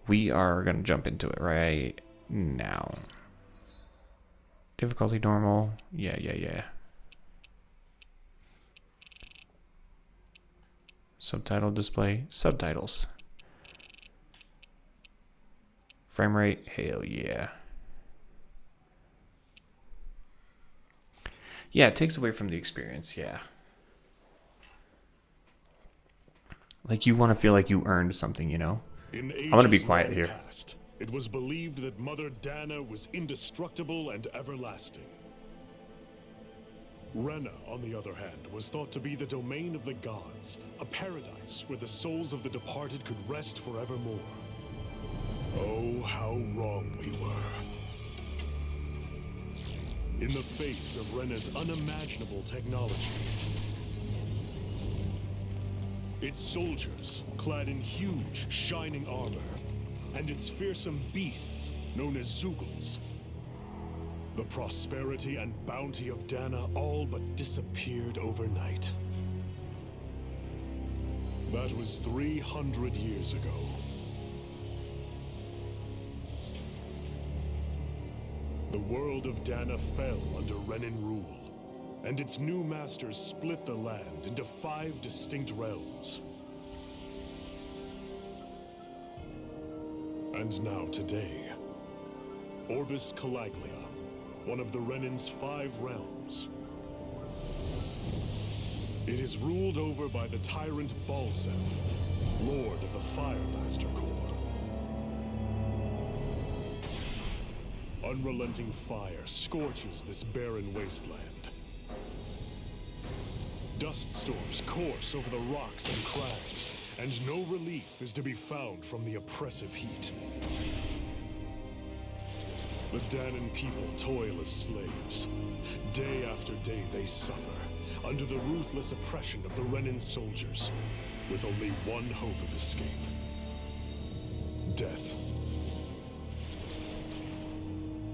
We are going to jump into it right now. Difficulty normal. Yeah. Subtitle display. Subtitles. Frame rate. Hell yeah. Yeah, it takes away from the experience, yeah. Like you want to feel like you earned something, you know? In I'm gonna be ages quiet long here. past, it was believed that Mother Dana was indestructible and everlasting. Rena, on the other hand, was thought to be the domain of the gods, a paradise where the souls of the departed could rest forevermore. Oh, how wrong we were. In the face of Rena's unimaginable technology, its soldiers, clad in huge, shining armor, and its fearsome beasts, known as Zeugles. The prosperity and bounty of Dana all but disappeared overnight. That was 300 years ago. The world of Dana fell under Renan rule, and its new masters split the land into 5 distinct realms. And now today, Orbis Calaglia, one of the Renan's 5 realms. It is ruled over by the tyrant Balseph, Lord of the Firemaster Corps. Unrelenting fire scorches this barren wasteland. Dust storms course over the rocks and crags, and no relief is to be found from the oppressive heat. The Danan people toil as slaves. Day after day they suffer, under the ruthless oppression of the Renan soldiers, with only one hope of escape. Death.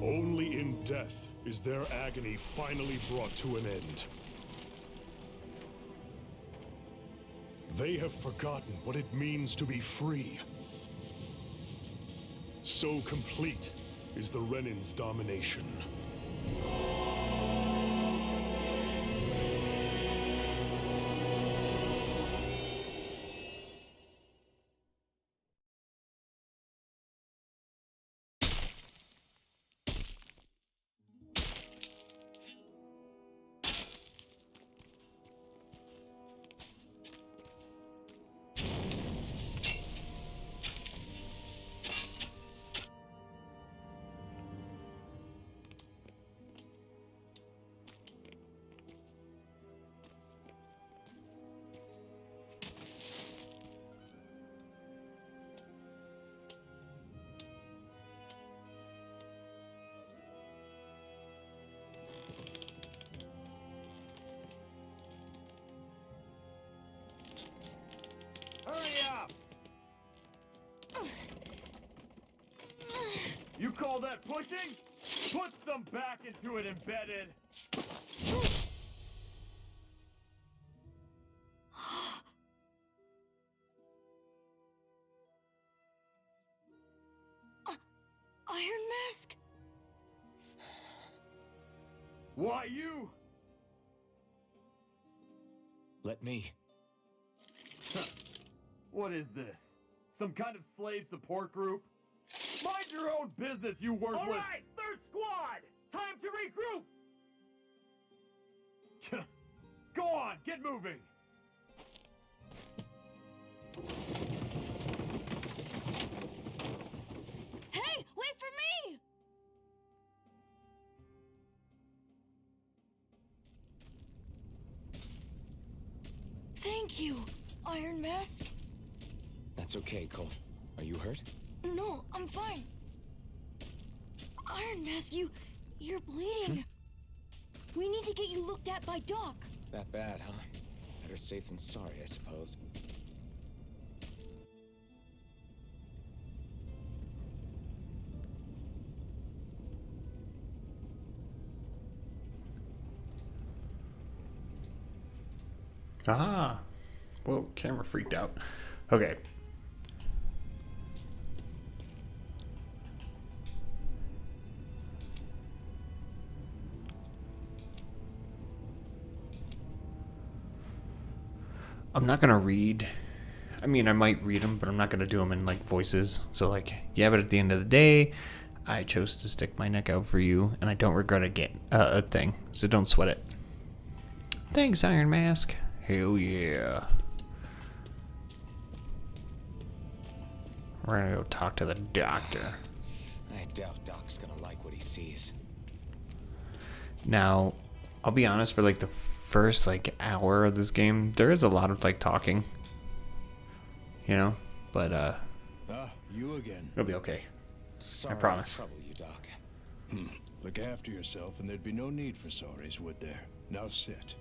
Only in death is their agony finally brought to an end. They have forgotten what it means to be free. So complete is the Renan's domination. Hurry up! You call that pushing? Put some back into it, embedded! Iron Mask? Why you? Let me. What is this? Some kind of slave support group? Mind your own business, you worthless! Alright, third squad! Time to regroup! Go on, get moving! Hey, wait for me! Thank you, Iron Mask. That's okay, Cole. Are you hurt? No, I'm fine. Iron Mask, you're bleeding. We need to get you looked at by Doc. That bad, huh? Better safe than sorry, I suppose. Ah. Well, camera freaked out. Okay. I'm not gonna read. I mean, I might read them, but I'm not gonna do them in like voices. So like, yeah, but at the end of the day, I chose to stick my neck out for you, and I don't regret a thing. So don't sweat it. Thanks, Iron Mask. Hell yeah. We're gonna go talk to the doctor. I doubt Doc's gonna like what he sees. Now, I'll be honest, for like the first like hour of this game, there is a lot of like talking. You know? But Ah, you again. it'll be okay. Sorry promise. to trouble you, Doc. Look after yourself, and there'd be no need for sorries, would there? Now sit.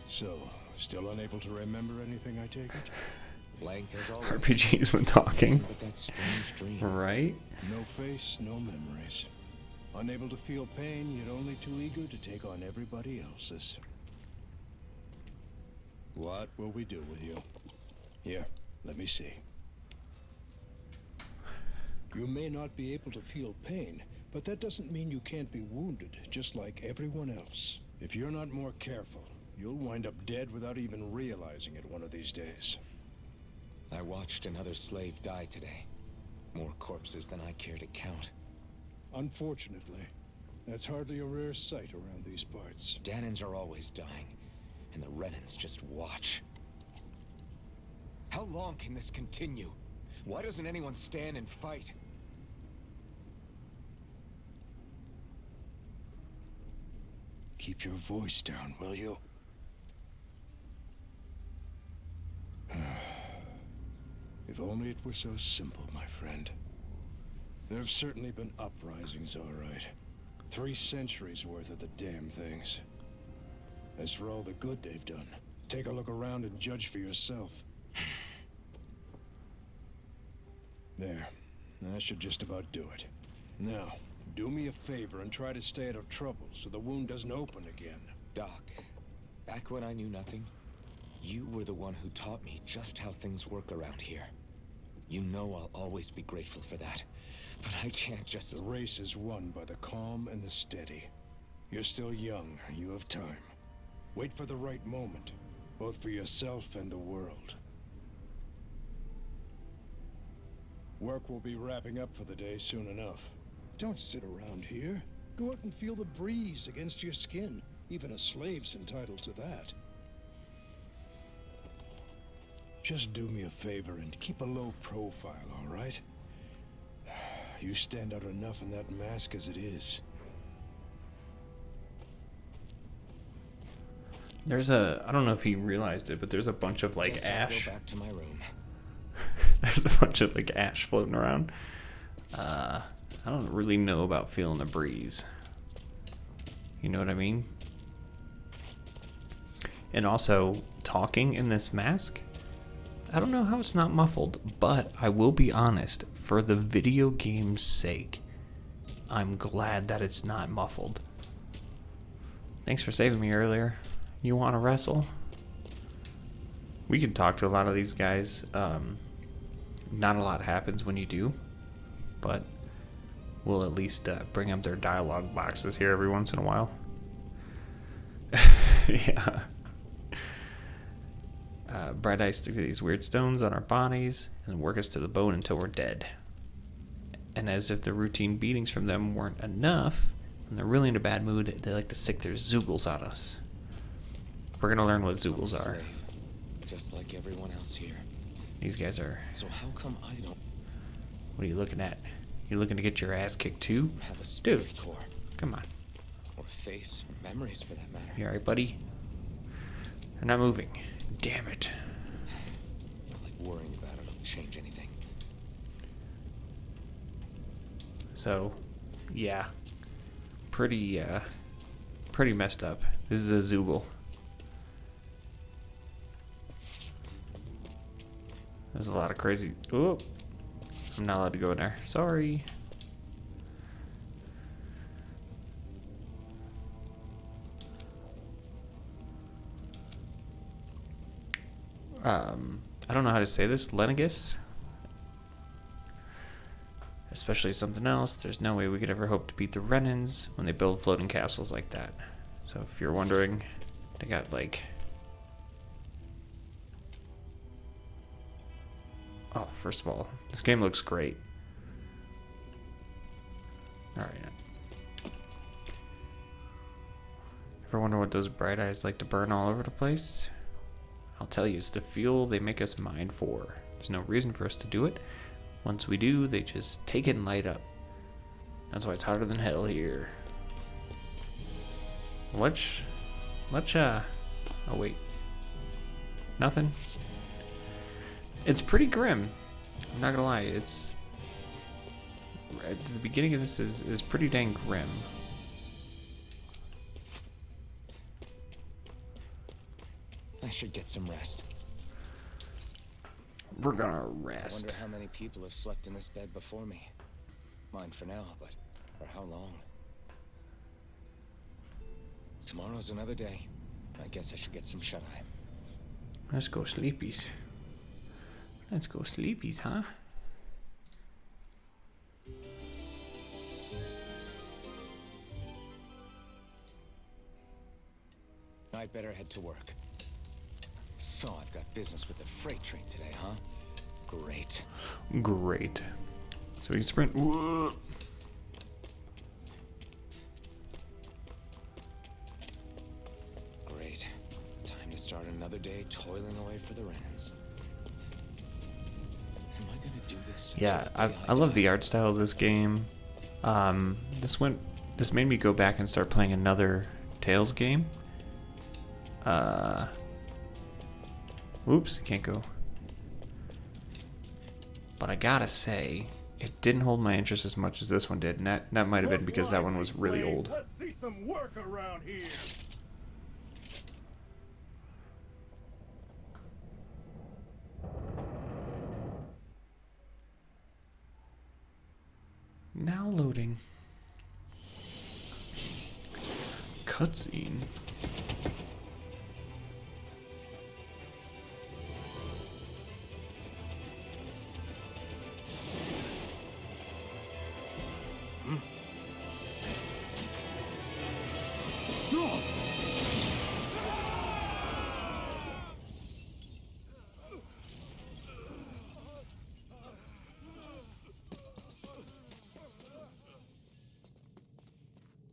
So, still unable to remember anything, I take it? Blank as always. RPGs when talking. But that strange dream. Right? No face, no memories. Unable to feel pain, yet only too eager to take on everybody else's. What will we do with you? Here, let me see. You may not be able to feel pain, but that doesn't mean you can't be wounded, just like everyone else. If you're not more careful, you'll wind up dead without even realizing it one of these days. I watched another slave die today. More corpses than I care to count. Unfortunately, that's hardly a rare sight around these parts. Danans are always dying, and the Renans just watch. How long can this continue? Why doesn't anyone stand and fight? Keep your voice down, will you? If only it were so simple, my friend. There have certainly been uprisings, all right. 3 centuries worth of the damn things. As for all the good they've done, take a look around and judge for yourself. There. That should just about do it. Now, do me a favor and try to stay out of trouble so the wound doesn't open again. Doc, back when I knew nothing, you were the one who taught me just how things work around here. You know I'll always be grateful for that. But I can't just... The race is won by the calm and the steady. You're still young, you have time. Wait for the right moment, both for yourself and the world. Work will be wrapping up for the day soon enough. Don't sit around here. Go out and feel the breeze against your skin. Even a slave's entitled to that. Just do me a favor and keep a low profile, all right? You stand out enough in that mask as it is. There's I don't know if he realized it, but there's a bunch of like Guess I'll ash. go back to my room. There's a bunch of like ash floating around. I don't really know about feeling the breeze. You know what I mean? And also, talking in this mask, I don't know how it's not muffled, but I will be honest, for the video game's sake, I'm glad that it's not muffled. Thanks for saving me earlier. You want to wrestle? We can talk to a lot of these guys. Not a lot happens when you do, but we'll at least bring up their dialogue boxes here every once in a while. Yeah. Bright Eyes stick to these weird stones on our bodies and work us to the bone until we're dead. And as if the routine beatings from them weren't enough, when they're really in a bad mood, they like to sick their zoogles on us. We're gonna learn what zoogles are. Slave, just like everyone else here. These guys are... So how come I don't What are you looking at? You looking to get your ass kicked too? have a spirit Dude, core? come on. Or a face, or memories for that matter? You alright, buddy? They're not moving. Damn it. Not like worrying about it'll change anything. So, yeah. Pretty messed up. This is a Zoogle. There's a lot of crazy... Oh! I'm not allowed to go in there. Sorry. I don't know how to say this. Lenegus? Especially something else, there's no way we could ever hope to beat the Renans when they build floating castles like that. So if you're wondering, they got like... Oh, first of all, this game looks great. Alright. Ever wonder what those bright eyes like to burn all over the place? I'll tell you, it's the fuel they make us mine for. There's no reason for us to do it. Once we do, they just take it and light up. That's why it's hotter than hell here. Oh wait. Nothing? It's pretty grim. I'm not gonna lie, it's... At the beginning of this is pretty dang grim. I should get some rest. We're gonna I rest. wonder how many people have slept in this bed before me. Mine for now, but for how long? Tomorrow's another day. I guess I should get some shut-eye. Let's go sleepies. Let's go sleepies, huh? I'd better head to work. So I've got business with the freight train today, huh? Great. Great. So we can sprint. Whoa. Great. Time to start another day toiling away for the Renans. Am I gonna do this? Yeah, until the day I love die? the art style of this game. This made me go back and start playing another Tales game. Oops, can't go. But I gotta say, it didn't hold my interest as much as this one did, and that might have been because that one was really old. Let's see some work around here. Now loading. Cutscene.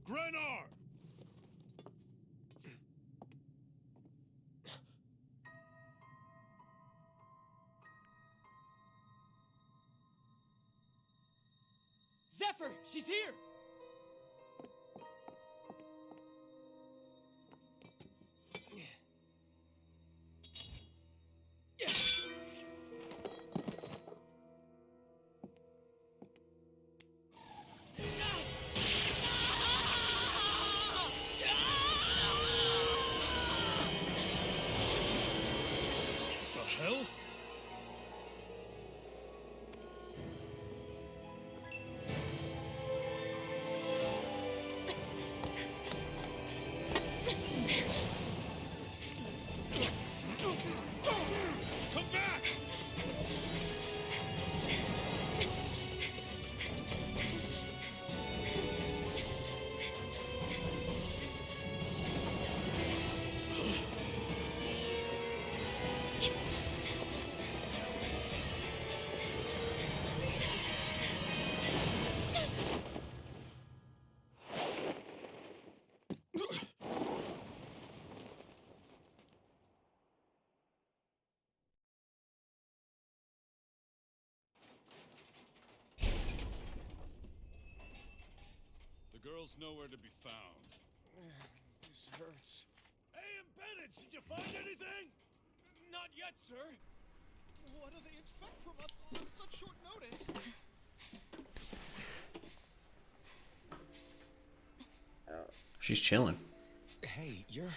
Grenar! Zephyr, she's here! The hell? Come back! The girl's nowhere to be found. This hurts. Hey, Embedded, did you find anything? Not yet, sir. What do they expect from us on such short notice? She's chilling. Hey, you're...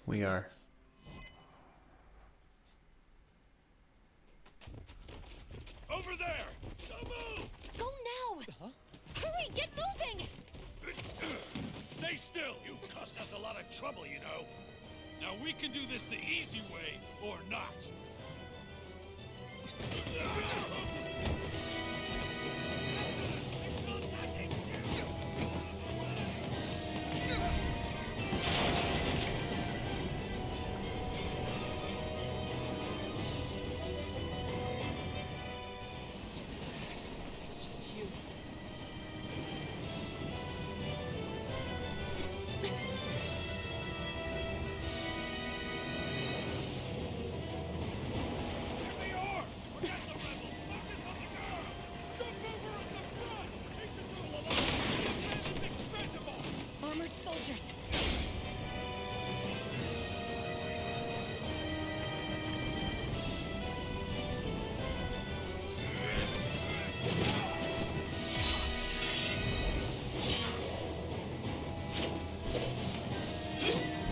We are. Over there! Don't move! Go now! Hurry, get moving! Stay still! You caused us a lot of trouble, you know. Now we can do this the easy way, or not.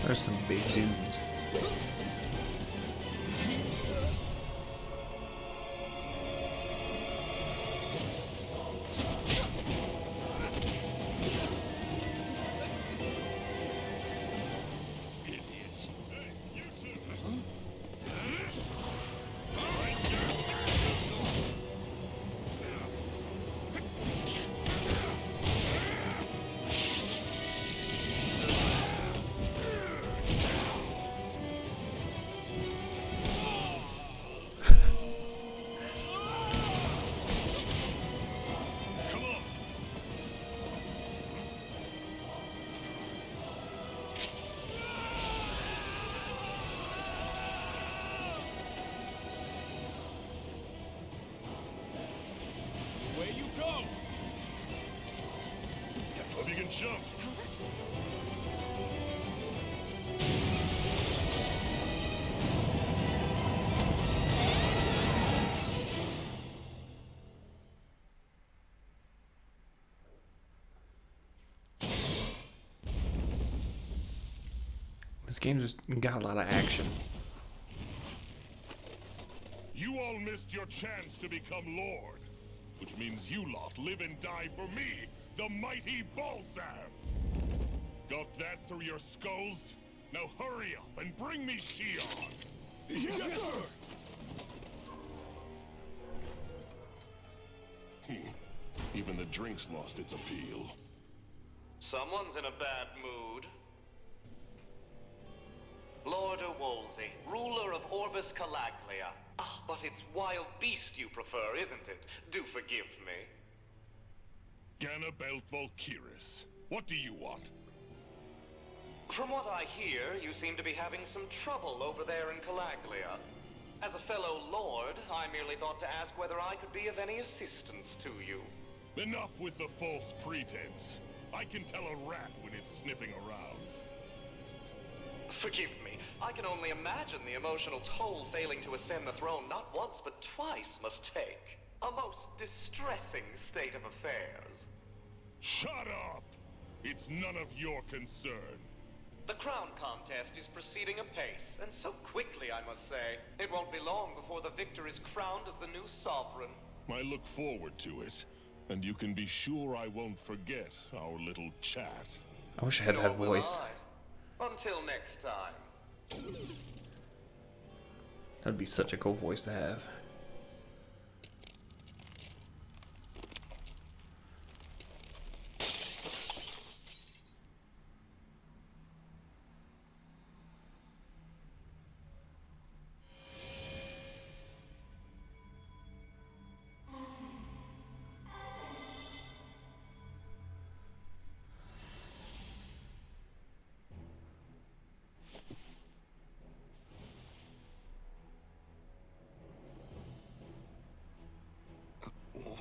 There's some big dudes. Idiots. Hey, you two. Come on. Away you go! Hope you can jump. This game's got a lot of action. You all missed your chance to become Lord. Which means you lot live and die for me, the mighty Balzath! Got that through your skulls? Now hurry up and bring me Shion! Yes, sir! Even the drink's lost its appeal. Someone's in a bad mood. Lord Wolsey, ruler of Orbis Calaglia. Ah, but it's wild beast you prefer, isn't it? Do forgive me. Ganabelt Valkyris, what do you want? From what I hear, you seem to be having some trouble over there in Calaglia. As a fellow lord, I merely thought to ask whether I could be of any assistance to you. Enough with the false pretense. I can tell a rat when it's sniffing around. Forgive me. I can only imagine the emotional toll failing to ascend the throne not once but twice must take. A most distressing state of affairs. Shut up! It's none of your concern. The crown contest is proceeding apace, and so quickly, I must say. It won't be long before the victor is crowned as the new sovereign. I look forward to it, and you can be sure I won't forget our little chat. I wish I had that Nor will voice. I. Until next time. That'd be such a cool voice to have.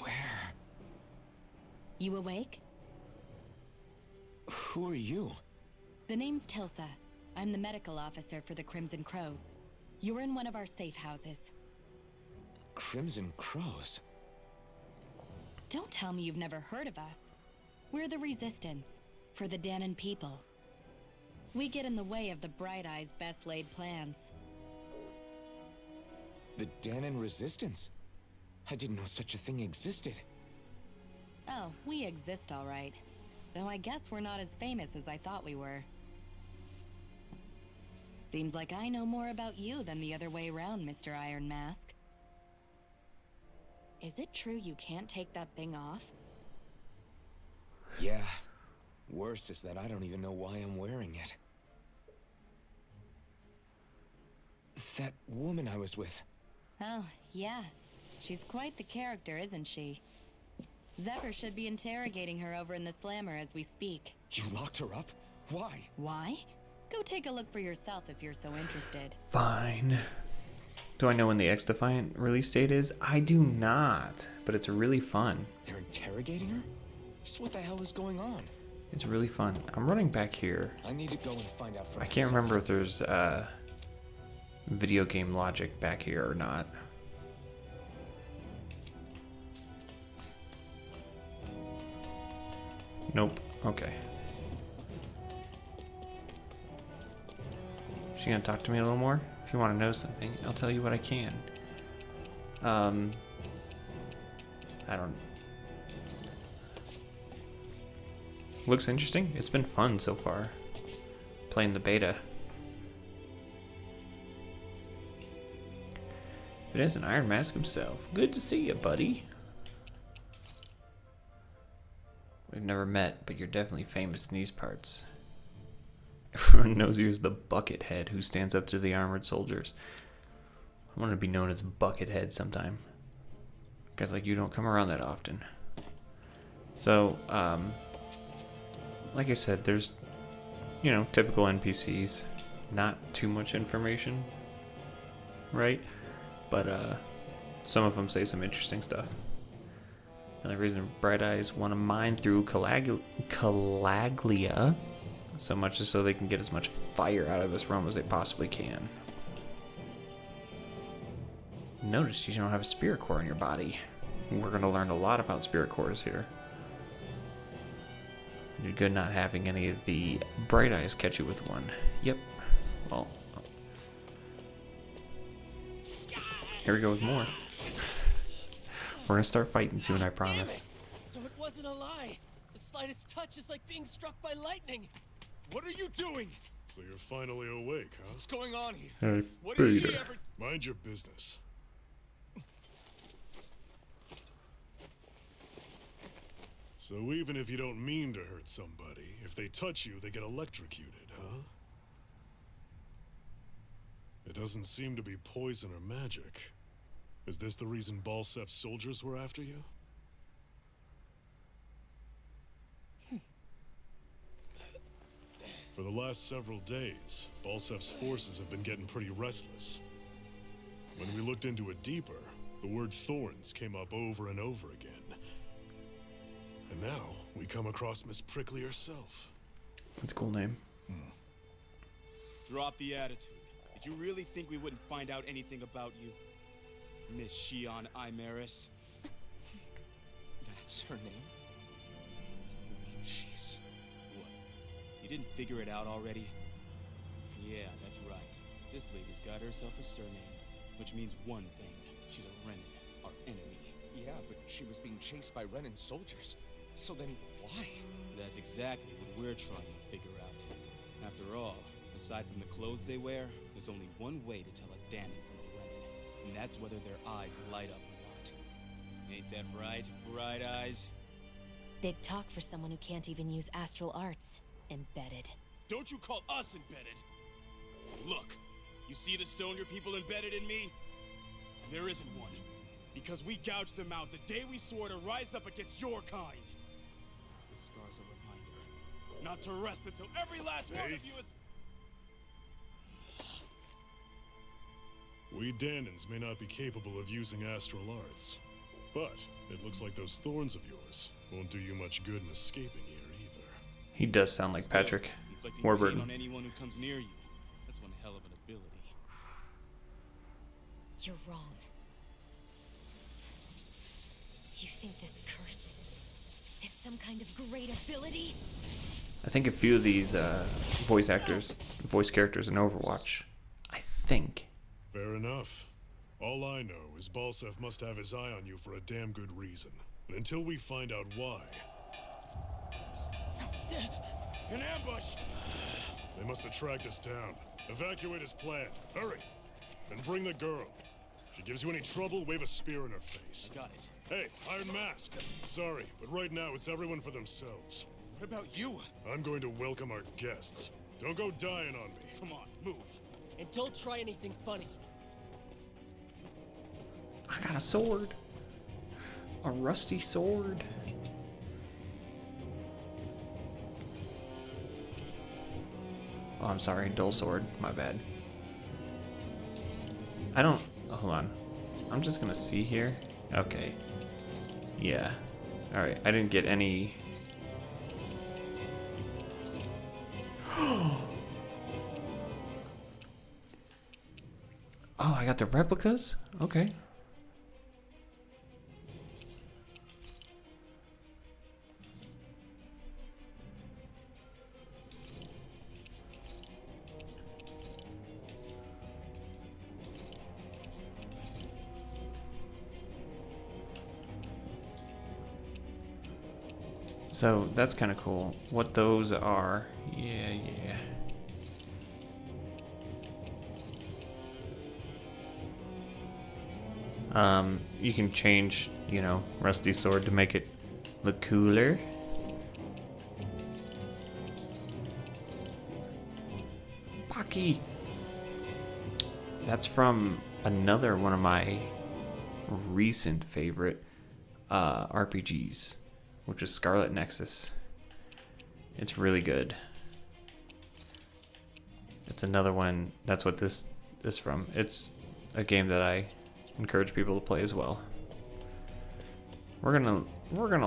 Where? You awake? Who are you? The name's Tilsa. I'm the medical officer for the Crimson Crows. You're in one of our safe houses. Crimson Crows? Don't tell me you've never heard of us. We're the Resistance, for the Danon people. We get in the way of the Bright Eyes' best laid plans. The Danon Resistance? I didn't know such a thing existed. Oh, we exist all right. Though I guess we're not as famous as I thought we were. Seems like I know more about you than the other way around, Mr. Iron Mask. Is it true you can't take that thing off? Yeah. Worse is that I don't even know why I'm wearing it. That woman I was with. Oh, yeah. She's quite the character, isn't she? Zephyr should be interrogating her over in the Slammer as we speak. You locked her up? Why? Why? Go take a look for yourself if you're so interested. Fine. Do I know when the X-Defiant release date is? I do not, but it's really fun. They're interrogating her? Just what the hell is going on? It's really fun. I'm running back here. I need to go and find out for I can't myself. remember if there's video game logic back here or not. Nope. Okay. She gonna talk to me a little more? If you want to know something, I'll tell you what I can. I don't... Looks interesting. It's been fun so far. Playing the beta. It is an Iron Mask himself. Good to see you, buddy. We've never met, but you're definitely famous in these parts. Everyone knows you as the Buckethead who stands up to the armored soldiers. I want to be known as Buckethead sometime. Guys like you don't come around that often. So, like I said, there's, you know, typical NPCs. Not too much information, right? But some of them say some interesting stuff. And the reason Bright Eyes want to mine through Calaglia so much is so they can get as much fire out of this realm as they possibly can. Notice you don't have a spirit core in your body. We're going to learn a lot about spirit cores here. You're good not having any of the Bright Eyes catch you with one. Yep. Well, here we go with more. We're gonna start fighting soon, I promise. So it wasn't a lie. The slightest touch is like being struck by lightning. What are you doing? So you're finally awake, huh? What's going on here? Hey, What is she Peter. ever... Mind your business. So even if you don't mean to hurt somebody, if they touch you, they get electrocuted, huh? It doesn't seem to be poison or magic. Is this the reason Balsef's soldiers were after you? For the last several days, Balsef's forces have been getting pretty restless. When we looked into it deeper, the word thorns came up over and over again. And now, we come across Miss Prickly herself. That's a cool name. Drop the attitude. Did you really think we wouldn't find out anything about you? Miss Shion Imaris? That's her name? You mean she's... What? You didn't figure it out already? Yeah, that's right. This lady's got herself a surname, which means one thing. She's a Renin, our enemy. Yeah, but she was being chased by Renin soldiers. So then, why? That's exactly what we're trying to figure out. After all, aside from the clothes they wear, there's only one way to tell a Danon from a Renin, and that's whether their eyes light up or not. Ain't that right, Bright Eyes? Big talk for someone who can't even use astral arts. Embedded. Don't you call us embedded! Look, you see the Stoner people embedded in me? There isn't one. Because we gouged them out the day we swore to rise up against your kind. This scar's a reminder not to rest until every last one of you is... We Danons may not be capable of using astral arts, but it looks like those thorns of yours won't do you much good in escaping here either. He does sound like Patrick Inflicting Warburton. pain on anyone who comes near you. That's one hell of an ability. You're wrong. You think this curse is some kind of great ability? I think a few of these voice characters in Overwatch. I think. Fair enough. All I know is Balsef must have his eye on you for a damn good reason. And until we find out why... An ambush! They must have tracked us down. Evacuate as planned. Hurry! And bring the girl. If she gives you any trouble, wave a spear in her face. Got it. Hey, Iron Mask. Sorry, but right now it's everyone for themselves. What about you? I'm going to welcome our guests. Don't go dying on me. Come on, move. And don't try anything funny. I got a sword. A rusty sword. Oh, I'm sorry. Dull sword. My bad. I don't... Hold on. I'm just gonna see here. Okay. Yeah. Alright. I didn't get any... Oh, I got the replicas? Okay. So that's kind of cool. What those are, yeah. You can change, you know, Rusty Sword to make it look cooler. Baki! That's from another one of my recent favorite RPGs, which is Scarlet Nexus. It's really good. It's another one. That's what this is from. It's a game that I encourage people to play as well. We're gonna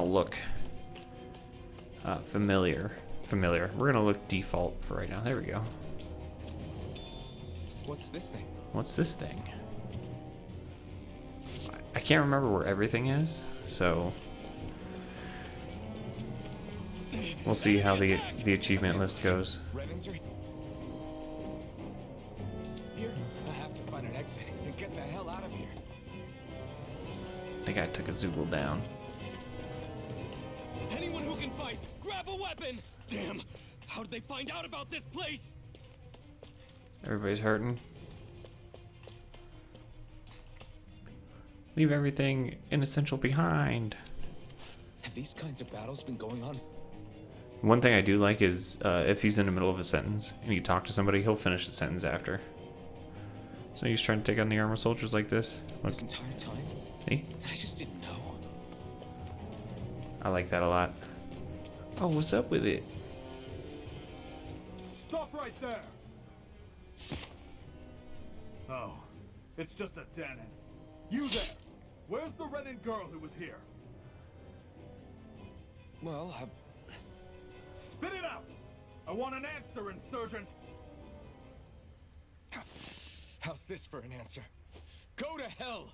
look familiar. We're gonna look default for right now. There we go. What's this thing? What's this thing? I can't remember where everything is, so we'll see how the achievement list goes. Renans are here. I have to find an exit and get the hell out of here. I think I took a Zoogle down. Anyone who can fight, grab a weapon! Damn! How did they find out about this place? Everybody's hurting. Leave everything inessential behind. Have these kinds of battles been going on? One thing I do like is if he's in the middle of a sentence and you talk to somebody, he'll finish the sentence after. So he's trying to take on the armor soldiers like this. Look. This entire time? See? I just didn't know. I like that a lot. Oh, what's up with it? Stop right there! Oh, it's just a Danon. You there! Where's the Renin girl who was here? Well, Spit it out! I want an answer, insurgent! how's this for an answer? Go to hell!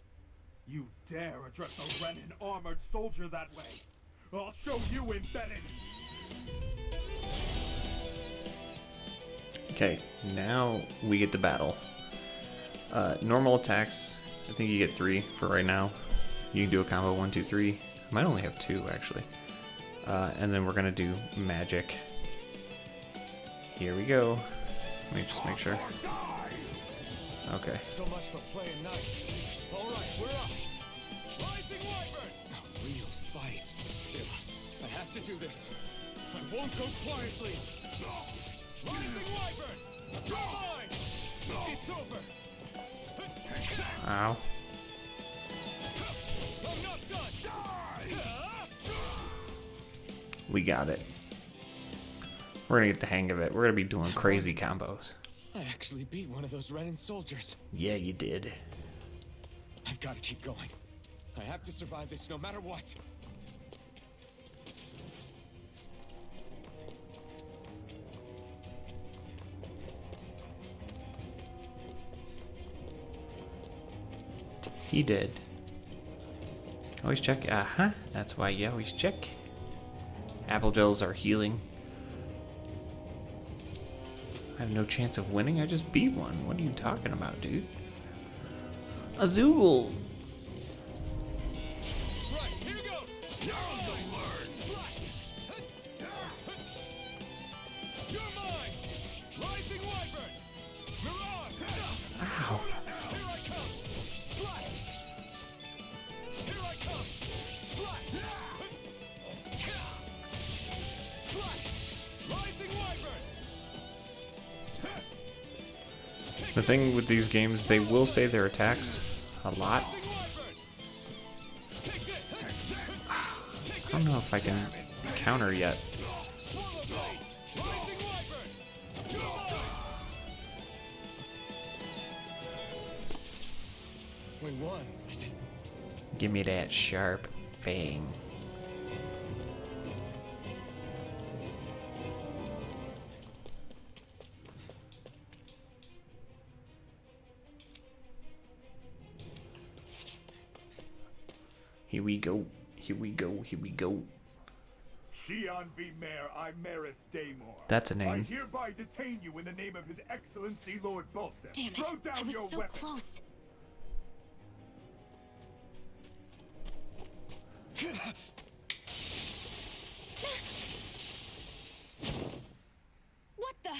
You dare address a Renin armored soldier that way? I'll show you embedded! Okay, now we get to battle. Normal attacks, I think you get 3 for right now. You can do a combo 1, 2, 3. I might only have 2 actually. And then we're gonna do magic. Here we go. Let me just make sure. Okay. So much for playing nice. All right, we're up. Rising Wyvern. A real fight. Still, I have to do this. I won't go quietly. Rising Wyvern. You're mine. It's over. Ow. I'm not done. We got it. We're gonna get the hang of it. We're gonna be doing crazy combos. I actually beat one of those Renin soldiers. Yeah, you did. I've got to keep going. I have to survive this no matter what. He did. Always check. That's why you always check. Apple gels are healing. I have no chance of winning. I just beat one. What are you talking about, dude? A Zoogle. Right, here goes. You're mine. Rising Wyvern. Mirage. Ow. Here I come. Slap. Here I come. Slap. Slap. Rising Wyvern. The thing with these games, they will say their attacks a lot. I don't know if I can counter yet. We won. Give me that sharp fang. Here we go. Here we go. Here we go. Shion V. Mayor Imaris Daymore. That's a I name. hereby detain you in the name of His Excellency Lord Bolton. Damn it! Throw down I was your so weapon. close. What the?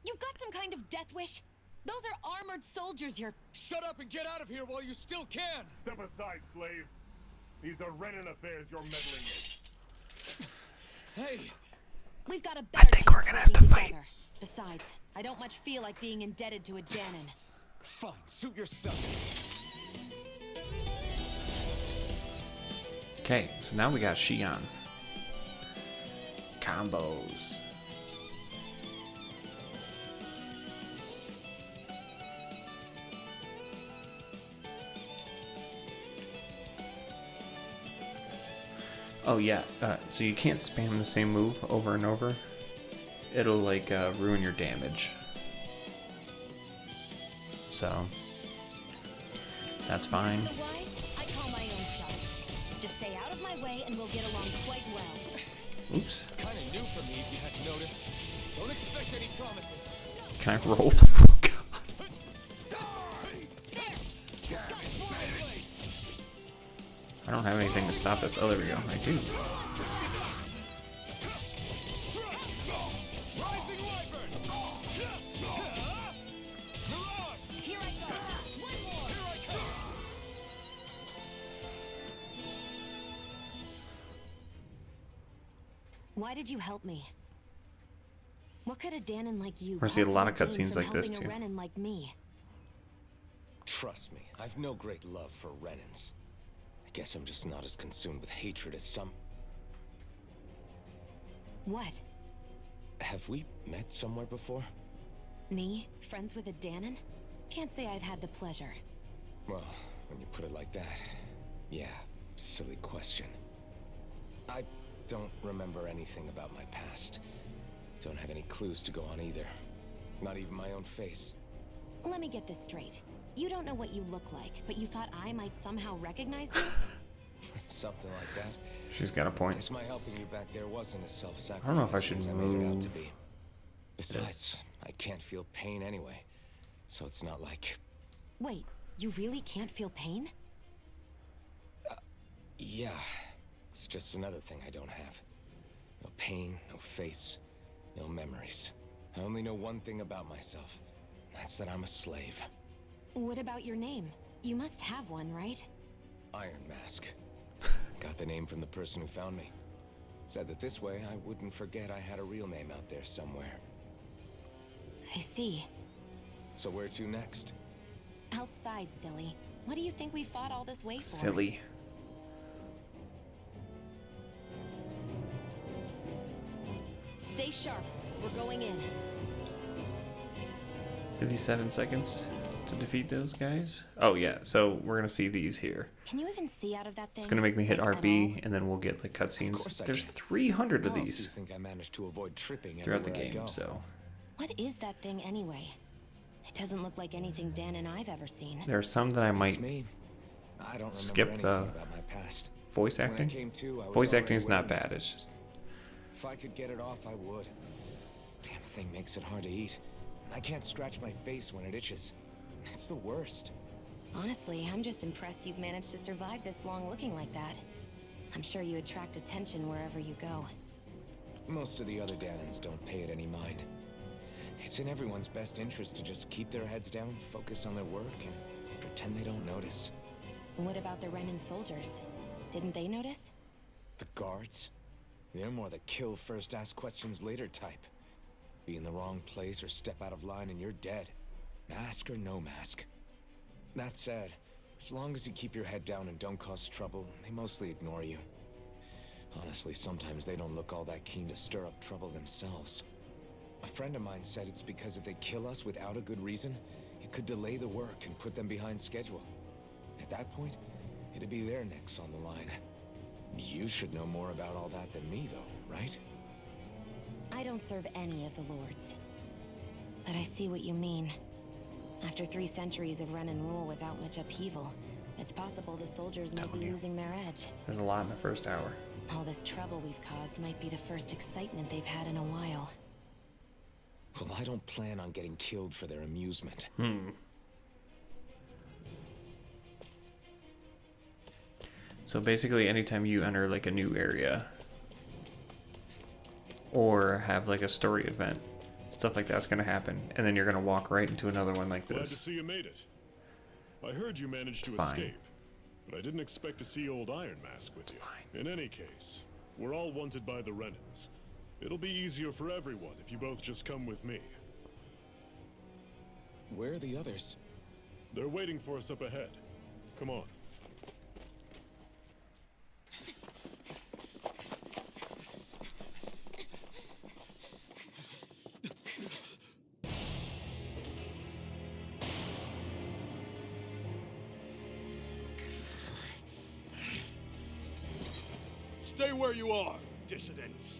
You've got some kind of death wish? Those are armored soldiers you're... Shut up and get out of here while you still can! Step aside, slave. These are Renan affairs you're meddling in. Hey! We've got a better think we're gonna have to fight. together. Besides, I don't much feel like being indebted to a Danon. Fine, suit yourself. Okay, so now we got Xion. Combos. Oh yeah, so you can't spam the same move over and over. It'll like ruin your damage. So that's fine. Otherwise, I call my own shot. Just stay out of my way and we'll get along quite well. Oops. Kinda new for me if you hadn't noticed. Don't expect any promises. Can I roll? Oh god. I don't have anything to stop this. Oh, there we go. I do. Why did you help me? What could a Danon like you We're gonna see a lot of possibly gain cutscenes from like this, helping a too. Renan like me? Trust me, I've no great love for Renans. I guess I'm just not as consumed with hatred as some. What? Have we met somewhere before? Me? Friends with a Danon? Can't say I've had the pleasure. Well, when you put it like that, yeah, silly question. I don't remember anything about my past. Don't have any clues to go on either. Not even my own face. Let me get this straight. You don't know what you look like, but you thought I might somehow recognize you? Something like that. She's got a point. Guess my helping you back there wasn't as self-sacrificing I don't know if I should as I made it out to move be. Besides, I can't feel pain anyway, so it's not like... Wait, you really can't feel pain? Yeah, it's just another thing I don't have. No pain, no face, no memories. I only know one thing about myself. That's that I'm a slave. What about your name? You must have one, right? Iron Mask. Got the name from the person who found me. Said that this way I wouldn't forget I had a real name out there somewhere. I see. So where to next? Outside, silly. What do you think we fought all this way for? Silly. Stay sharp. We're going in. 57 seconds to defeat those guys. Oh yeah, so we're gonna see these here. Can you even see out of that thing? It's gonna make me hit Like, at RB, all? and then we'll get like Of course cutscenes. I There's can. 300 of How else do you these think I managed to avoid tripping throughout the everywhere I game, go? so What is that thing anyway? It doesn't look like anything Dan and I've ever seen. there are some that I It's might me. I don't remember skip anything the about my past. voice When I acting. came to, I was Voice already acting is not wearing it. bad. It's just If I could get it off, I would. Damn thing makes it hard to eat. And I can't scratch my face when it itches. It's the worst. Honestly, I'm just impressed you've managed to survive this long looking like that. I'm sure you attract attention wherever you go. Most of the other Danons don't pay it any mind. It's in everyone's best interest to just keep their heads down, focus on their work, and pretend they don't notice. What about the Renan soldiers? Didn't they notice? The guards? They're more the kill first, ask questions later type. Be in the wrong place or step out of line and you're dead. Mask or no mask. That said, as long as you keep your head down and don't cause trouble, they mostly ignore you. Honestly, sometimes they don't look all that keen to stir up trouble themselves. A friend of mine said it's because if they kill us without a good reason, it could delay the work and put them behind schedule. At that point, it'd be their necks on the line. You should know more about all that than me, though, right? I don't serve any of the lords. But I see what you mean. After 3 centuries of Renan rule without much upheaval, it's possible the soldiers might be losing their edge. there's a lot in the first hour. All this trouble we've caused might be the first excitement they've had in a while. Well, I don't plan on getting killed for their amusement. So basically, anytime you enter like a new area, or have like a story event. Stuff like that's gonna happen, and then you're gonna walk right into another one like Glad to this. see you made it. I heard you managed to Fine. escape, but I didn't expect to see old Iron Mask with you. Fine. In any case, we're all wanted by the Renans. It'll be easier for everyone if you both just come with me. Where are the others? They're waiting for us up ahead. Come on. Stay where you are, dissidents.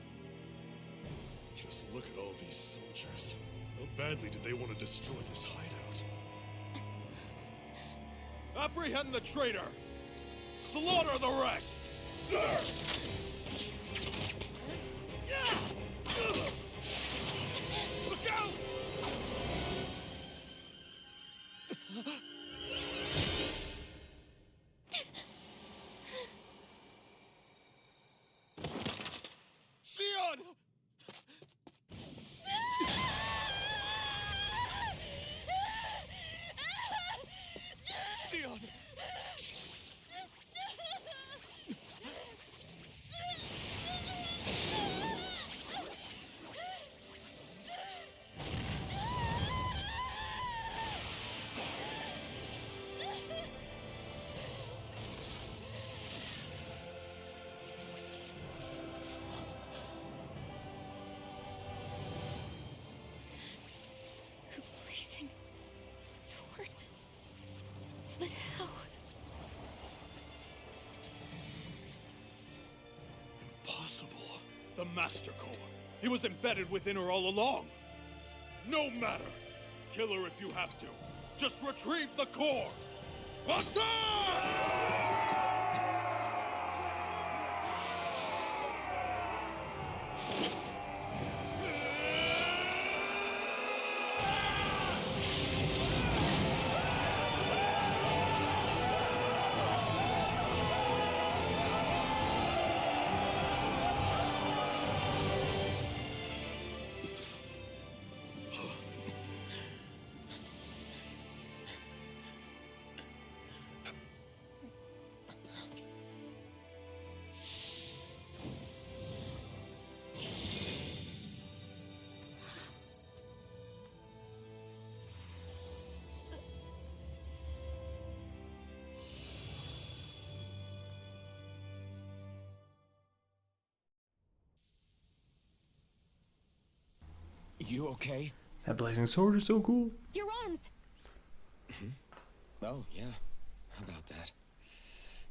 Just look at all these soldiers. How badly did they want to destroy this hideout? Apprehend the traitor! Slaughter the rest! Look out! Sion! Sion! The blazing sword. But how? Impossible. The Master Core. He was embedded within her all along. No matter. Kill her if you have to. Just retrieve the core. You okay? That blazing sword is so cool. Your arms! Oh, yeah. How about that?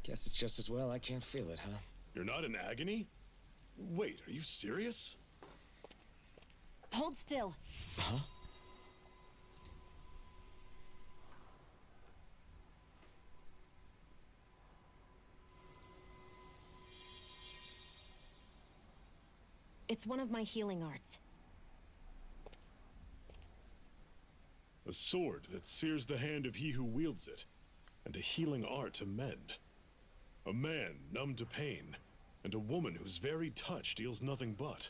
Guess it's just as well I can't feel it, huh? You're not in agony? Wait, are you serious? Hold still. Huh? It's one of my healing arts. A sword that sears the hand of he who wields it, and a healing art to mend. A man numb to pain, and a woman whose very touch deals nothing but.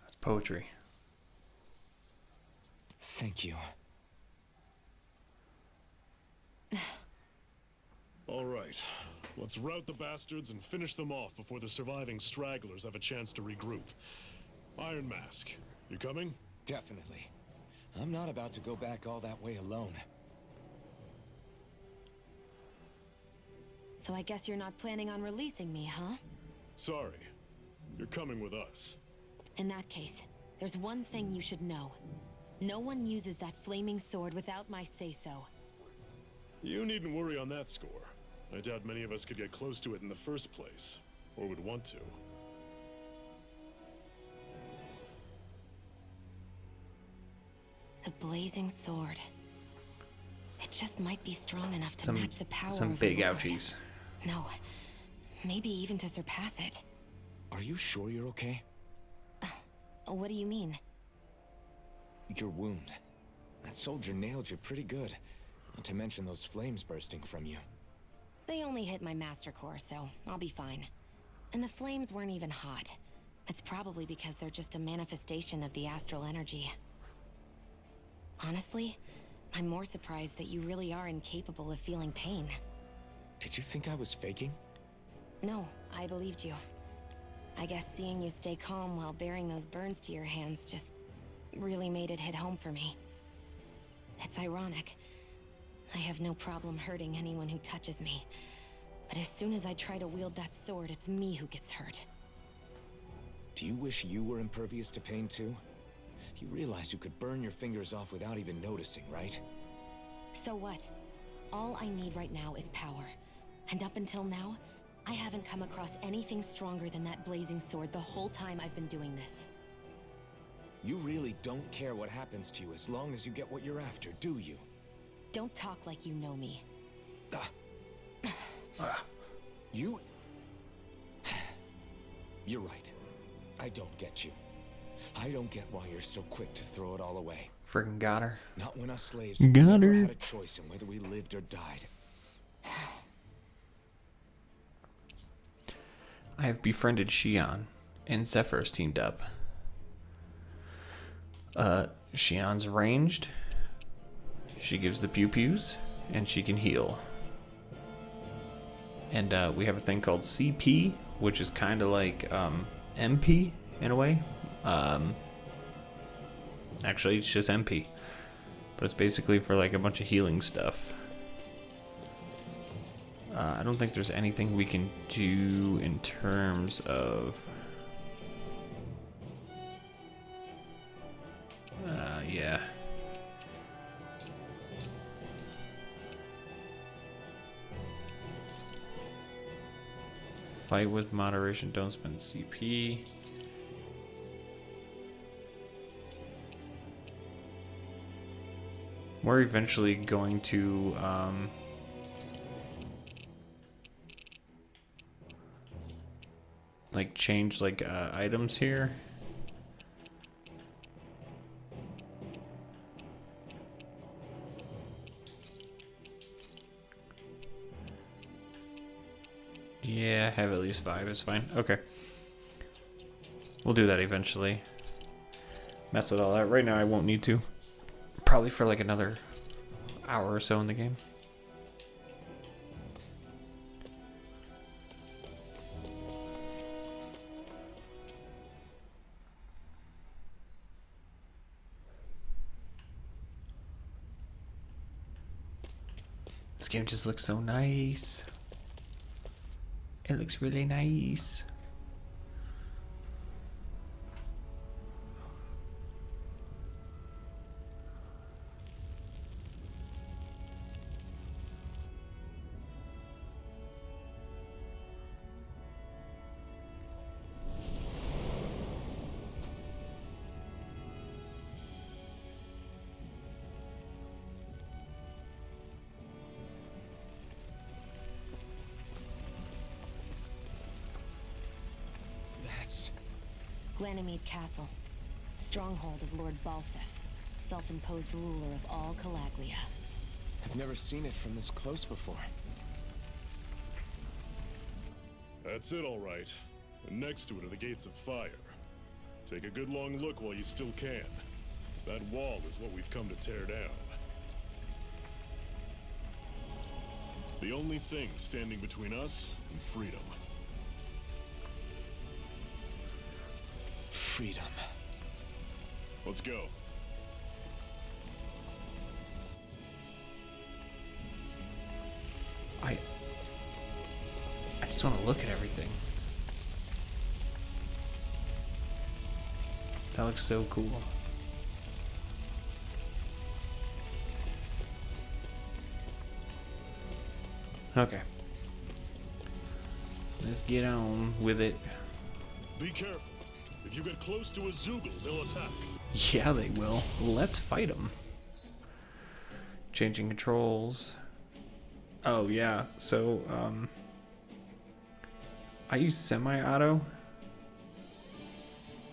That's poetry. Thank you. All right, let's rout the bastards and finish them off before the surviving stragglers have a chance to regroup. Iron Mask, you coming? Definitely. I'm not about to go back all that way alone. So I guess you're not planning on releasing me, huh? Sorry, you're coming with us. In that case, there's one thing you should know. No one uses that flaming sword without my say-so. You needn't worry on that score. I doubt many of us could get close to it in the first place, or would want to. The blazing sword. It just might be strong enough to match the power some of big the Lord. ouchies. No, maybe even to surpass it. Are you sure you're okay? What do you mean? Your wound. That soldier nailed you pretty good. Not to mention those flames bursting from you. They only hit my master core, so I'll be fine. And the flames weren't even hot. It's probably because they're just a manifestation of the astral energy. Honestly, I'm more surprised that you really are incapable of feeling pain. Did you think I was faking? No, I believed you. I guess seeing you stay calm while bearing those burns to your hands just really made it hit home for me. It's ironic. I have no problem hurting anyone who touches me. But as soon as I try to wield that sword, it's me who gets hurt. Do you wish you were impervious to pain too? You realize you could burn your fingers off without even noticing, right? So what? All I need right now is power. And up until now, I haven't come across anything stronger than that blazing sword the whole time I've been doing this. You really don't care what happens to you as long as you get what you're after, do you? Don't talk like you know me. You... You're right. I don't get you. I don't get why you're so quick to throw it all away. Friggin' got her. Not when us slaves Got never her. had a choice in whether we lived or died. I have befriended Xion, and Zephyr's teamed up. Xion's ranged. She gives the pew-pews, and she can heal. And we have a thing called CP, which is kind of like MP in a way. Actually, it's just MP, but it's basically for like a bunch of healing stuff. I don't think there's anything we can do in terms of... yeah. Fight with moderation, don't spend CP. We're eventually going to like change like items here. Yeah, have at least 5 is fine. Okay. We'll do that eventually. Mess with all that. Right now I won't need to. Probably for like another hour or so in the game. This game just looks so nice. It looks really nice. Glanimede Castle, stronghold of Lord Balseph, self-imposed ruler of all Calaglia. I've never seen it from this close before. That's it, all right. And next to it are the Gates of Fire. Take a good long look while you still can. That wall is what we've come to tear down. The only thing standing between us and freedom. Freedom. Let's go. I just want to look at everything. That looks so cool. Okay. Let's get on with it. Be careful. If you get close to a Zoogle, they'll attack. Yeah, they will. Let's fight them. Changing controls. Oh, yeah. So, I use semi-auto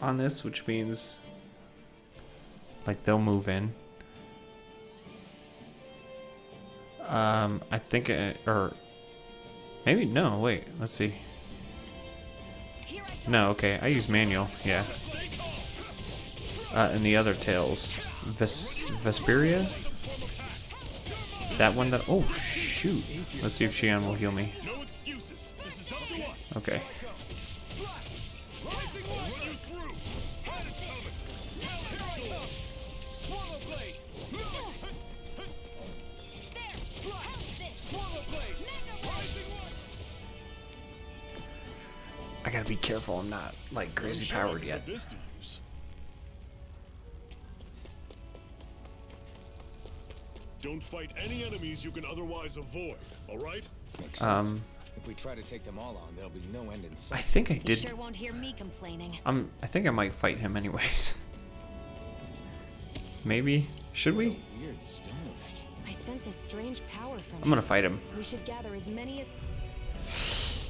on this, which means, like, they'll move in. I think, or maybe, no, wait, let's see. No, okay. I use manual. Yeah. And the other tails, Vesperia. That one that. Oh shoot! Let's see if Xion will heal me. Okay. I gotta be careful. I'm not like crazy powered yet. Don't fight any enemies you can otherwise avoid, alright? If we try to take them all on, there'll be no end in I sight. think I You did. sure won't hear me complaining. I think I might fight him anyways. Maybe. Should we? Weird stone. I sense a strange power from I'm gonna fight him. We should gather as many as...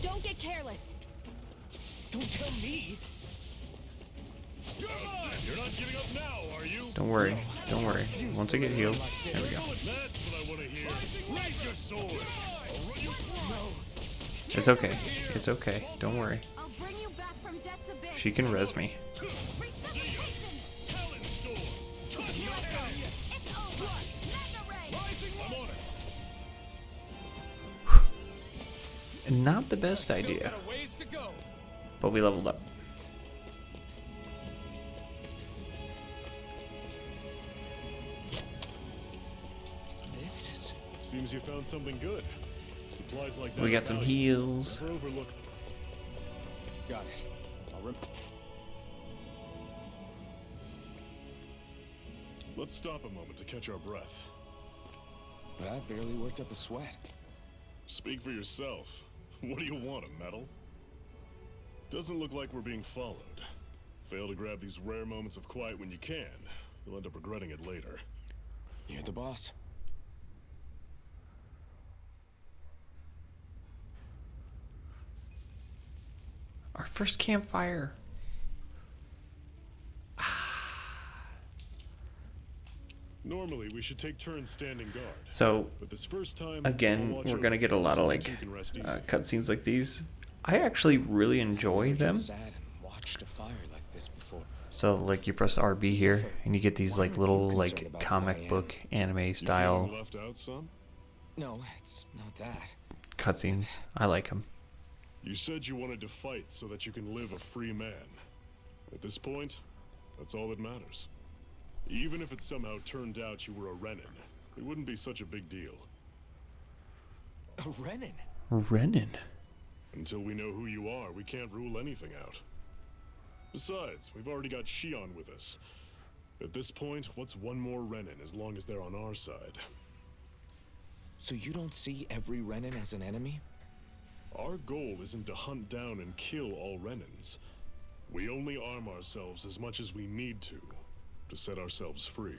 Don't get careless! Don't tell me. You're not giving up now, are you? Don't worry. Don't worry. Once I get healed, there we go. That's what I want to hear. Raise your sword. It's okay. It's okay. Don't worry. I'll bring you back from death's abyss. She can res me. Resuscitation. It's over. Mega ray. I'm on it. Not the best idea. Got a ways to go. But we leveled up. This is. Seems you found something good. Supplies like that. We are got some valuable. heals. Never overlook them. Got it. Let's stop a moment to catch our breath. But I've barely worked up a sweat. Speak for yourself. What do you want, a medal? Doesn't look like we're being followed. Fail to grab these rare moments of quiet when you can. You'll end up regretting it later. You're the boss. Our first campfire. Normally, we should take turns standing guard. So, But this first time, again, I'll watch we're over gonna get a things lot of so like you can rest easy. cutscenes like these. I actually really enjoy them. Sat and watched a fire like this before. So like you press RB here and you get these like little like comic book anime You style feeling left out, son? No, it's not that. cutscenes. I like them. You said you wanted to fight so that you can live a free man. At this point, that's all that matters. Even if it somehow turned out you were a Renin, it wouldn't be such a big deal. A Renin? Renin. Until we know who you are, we can't rule anything out. Besides, we've already got Xion with us. At this point, what's one more Renin as long as they're on our side? So you don't see every Renin as an enemy? Our goal isn't to hunt down and kill all Renins. We only arm ourselves as much as we need to set ourselves free.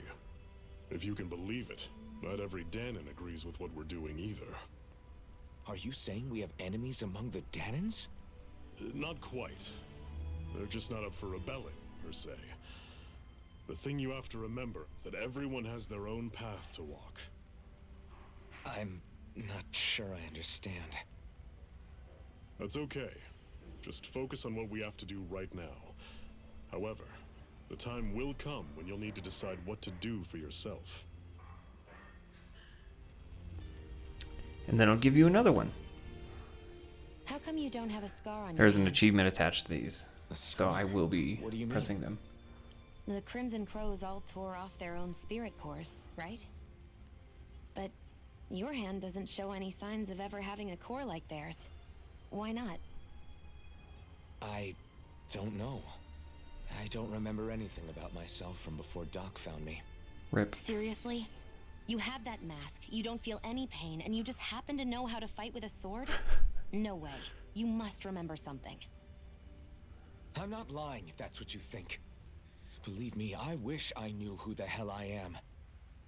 If you can believe it, not every Danon agrees with what we're doing either. Are you saying we have enemies among the Danons? Not quite. They're just not up for rebelling, per se. The thing you have to remember is that everyone has their own path to walk. I'm not sure I understand. That's okay. Just focus on what we have to do right now. However, the time will come when you'll need to decide what to do for yourself. And then I'll give you another one. How come you don't have a scar on your There's an hand? achievement attached to these. A So I scar? will be What do you mean? pressing them. The Crimson Crows all tore off their own spirit cores, right? But your hand doesn't show any signs of ever having a core like theirs. Why not? I don't know. I don't remember anything about myself from before Doc found me. Rip. Seriously? You have that mask, you don't feel any pain, and you just happen to know how to fight with a sword? No way. You must remember something. I'm not lying if that's what you think. Believe me, I wish I knew who the hell I am.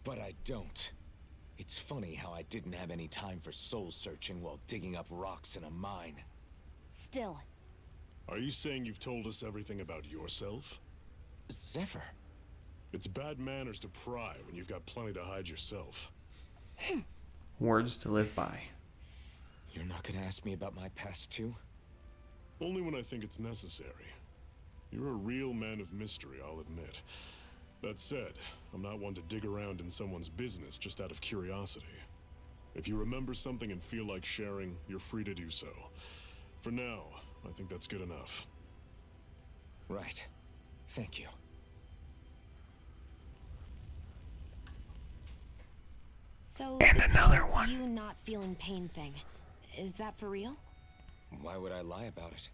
But I don't. It's funny how I didn't have any time for soul searching while digging up rocks in a mine. Still, Are you saying you've told us everything about yourself? Zephyr. It's bad manners to pry when you've got plenty to hide yourself. Words to live by. You're not gonna ask me about my past too? Only when I think it's necessary. You're a real man of mystery, I'll admit. That said, I'm not one to dig around in someone's business just out of curiosity. If you remember something and feel like sharing, you're free to do so. For now, I think that's good enough. Right. Thank you. So, And this another whole one. You not feeling pain thing, is that for real? Why would I lie about it?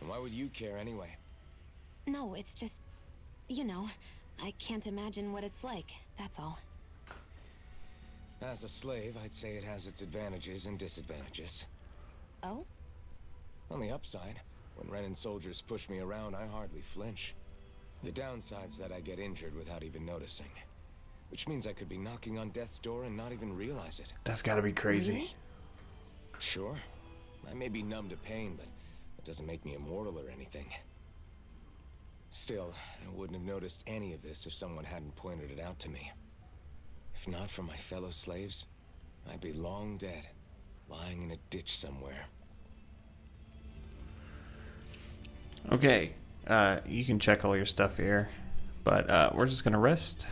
And why would you care anyway? No, it's just, you know, I can't imagine what it's like, that's all. As a slave, I'd say it has its advantages and disadvantages. Oh? On the upside, when Renan soldiers push me around, I hardly flinch. The downside's that I get injured without even noticing. Which means I could be knocking on death's door and not even realize it. That's gotta be crazy. Really? Sure. I may be numb to pain, but it doesn't make me immortal or anything. Still, I wouldn't have noticed any of this if someone hadn't pointed it out to me. If not for my fellow slaves, I'd be long dead, lying in a ditch somewhere. Okay, you can check all your stuff here, but we're just gonna rest.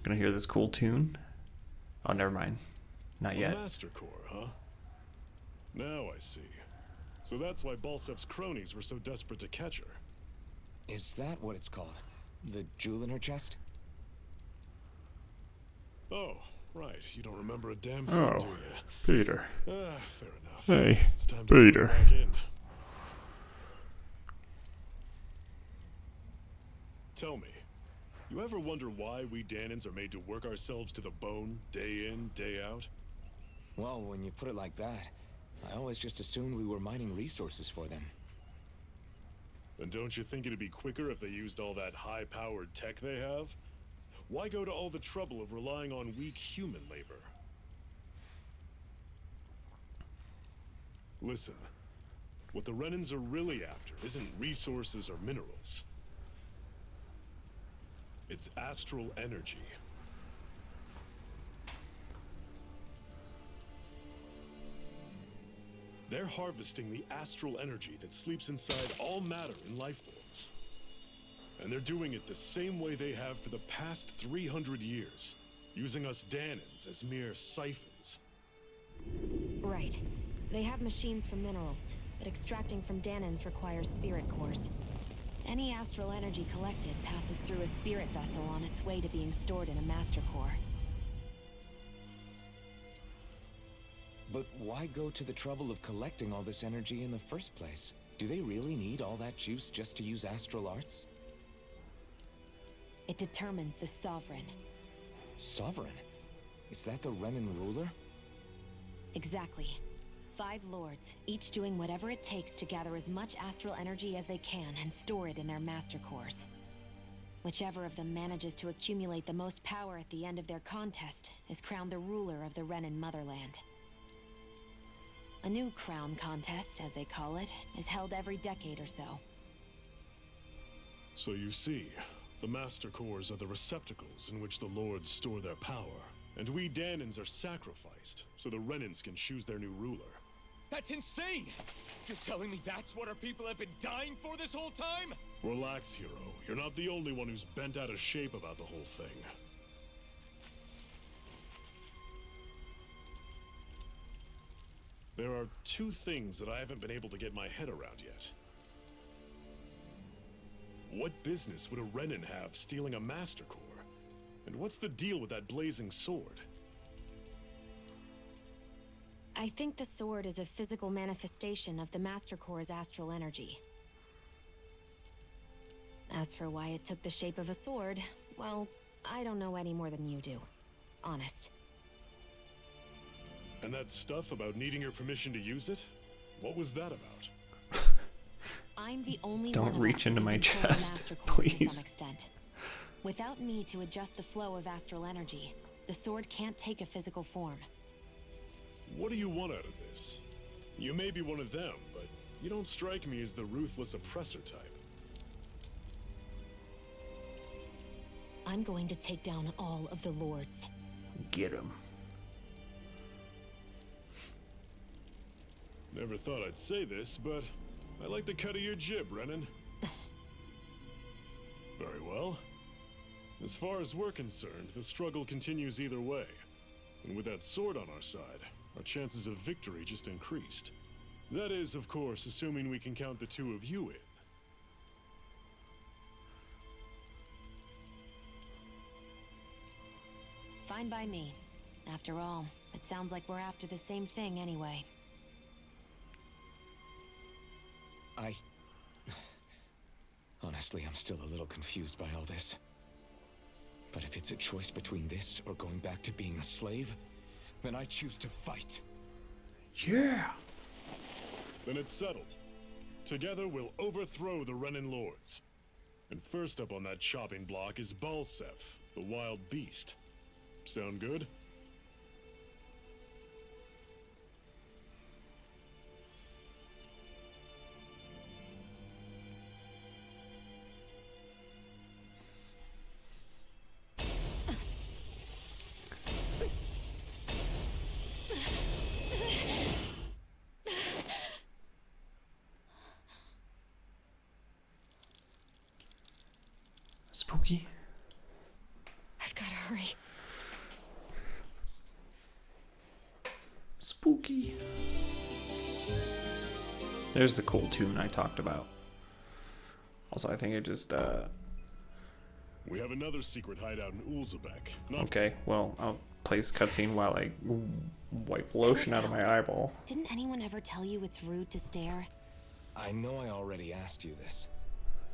Gonna hear this cool tune. Oh, never mind. Not yet. A Master Core, huh? Now I see. So that's why Balsef's cronies were so desperate to catch her. Is that what it's called? The jewel in her chest? Oh, right. You don't remember a damn thing, Oh, do you? Peter. Fair enough. Hey, It's time to Peter. get back in. Tell me, you ever wonder why we Dahnans are made to work ourselves to the bone, day in, day out? Well, when you put it like that, I always just assumed we were mining resources for them. And don't you think it'd be quicker if they used all that high-powered tech they have? Why go to all the trouble of relying on weak human labor? Listen, what the Renans are really after isn't resources or minerals. It's astral energy. They're harvesting the astral energy that sleeps inside all matter in life forms. And they're doing it the same way they have for the past 300 years, using us Dahnans as mere siphons. Right. They have machines for minerals, but extracting from Dahnans requires spirit cores. Any astral energy collected passes through a spirit vessel on its way to being stored in a master core. But why go to the trouble of collecting all this energy in the first place? Do they really need all that juice just to use astral arts? It determines the Sovereign. Sovereign? Is that the Renan ruler? Exactly. 5 lords, each doing whatever it takes to gather as much astral energy as they can and store it in their master cores. Whichever of them manages to accumulate the most power at the end of their contest is crowned the ruler of the Renan motherland. A new crown contest, as they call it, is held every decade or so. So you see, the Master Cores are the receptacles in which the Lords store their power. And we Dahnans are sacrificed, so the Renans can choose their new ruler. That's insane! You're telling me that's what our people have been dying for this whole time? Relax, hero. You're not the only one who's bent out of shape about the whole thing. There are 2 things that I haven't been able to get my head around yet. What business would a Renan have stealing a Master Core? And what's the deal with that blazing sword? I think the sword is a physical manifestation of the Master Core's astral energy. As for why it took the shape of a sword, well, I don't know any more than you do. Honest. And that stuff about needing your permission to use it? What was that about? I'm the only Don't one of reach us into who my can control the chest, Master Core to please. some extent. Without me to adjust the flow of astral energy, the sword can't take a physical form. What do you want out of this? You may be one of them, but you don't strike me as the ruthless oppressor type. I'm going to take down all of the lords. Get him. Never thought I'd say this, but I like the cut of your jib, Renan. Very well. As far as we're concerned, the struggle continues either way. And with that sword on our side, our chances of victory just increased. That is, of course, assuming we can count the two of you in. Fine by me. After all, it sounds like we're after the same thing anyway. Honestly, I'm still a little confused by all this. But if it's a choice between this or going back to being a slave, then I choose to fight. Yeah. Then it's settled. Together we'll overthrow the Renan Lords. And first up on that chopping block is Balseph, the wild beast. Sound good? Spooky. I've gotta hurry. Spooky. There's the cool tune I talked about. Also, I think it just, We have another secret hideout in Ulzebek. Okay, well, I'll play this cutscene while I wipe lotion out of my eyeball. Didn't anyone ever tell you it's rude to stare? I know I already asked you this,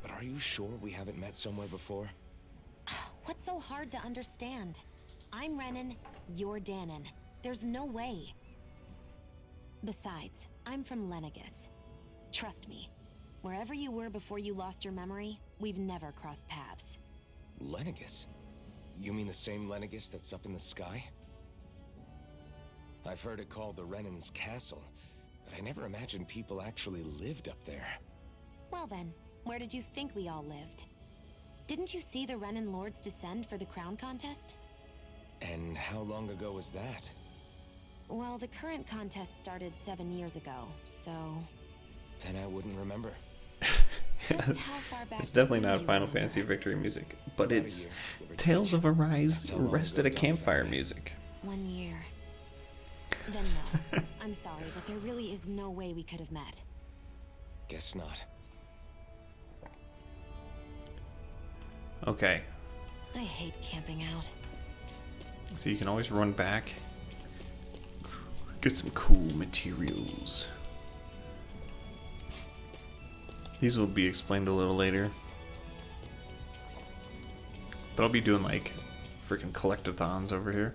but are you sure we haven't met somewhere before? What's so hard to understand? I'm Renan, you're Danon. There's no way. Besides, I'm from Lenegis. Trust me, wherever you were before you lost your memory, we've never crossed paths. Lenegis? You mean the same Lenegis that's up in the sky? I've heard it called the Renan's Castle, but I never imagined people actually lived up there. Well then, where did you think we all lived? Didn't you see the Renan Lords descend for the crown contest? And how long ago was that? Well, the current contest started 7 years ago, so... Then I wouldn't remember. Just how far back It's definitely do not you Final remember? Fantasy Victory music, but About a it's year, give or Tales take. of Arise That's how long Rest ago at a Dawn Campfire found me. music. 1 year. Then no. I'm sorry, but there really is no way we could have met. Guess not. Okay, I hate camping out. so you can always run back, get some cool materials. These will be explained a little later. But I'll be doing like freaking collectathons over here.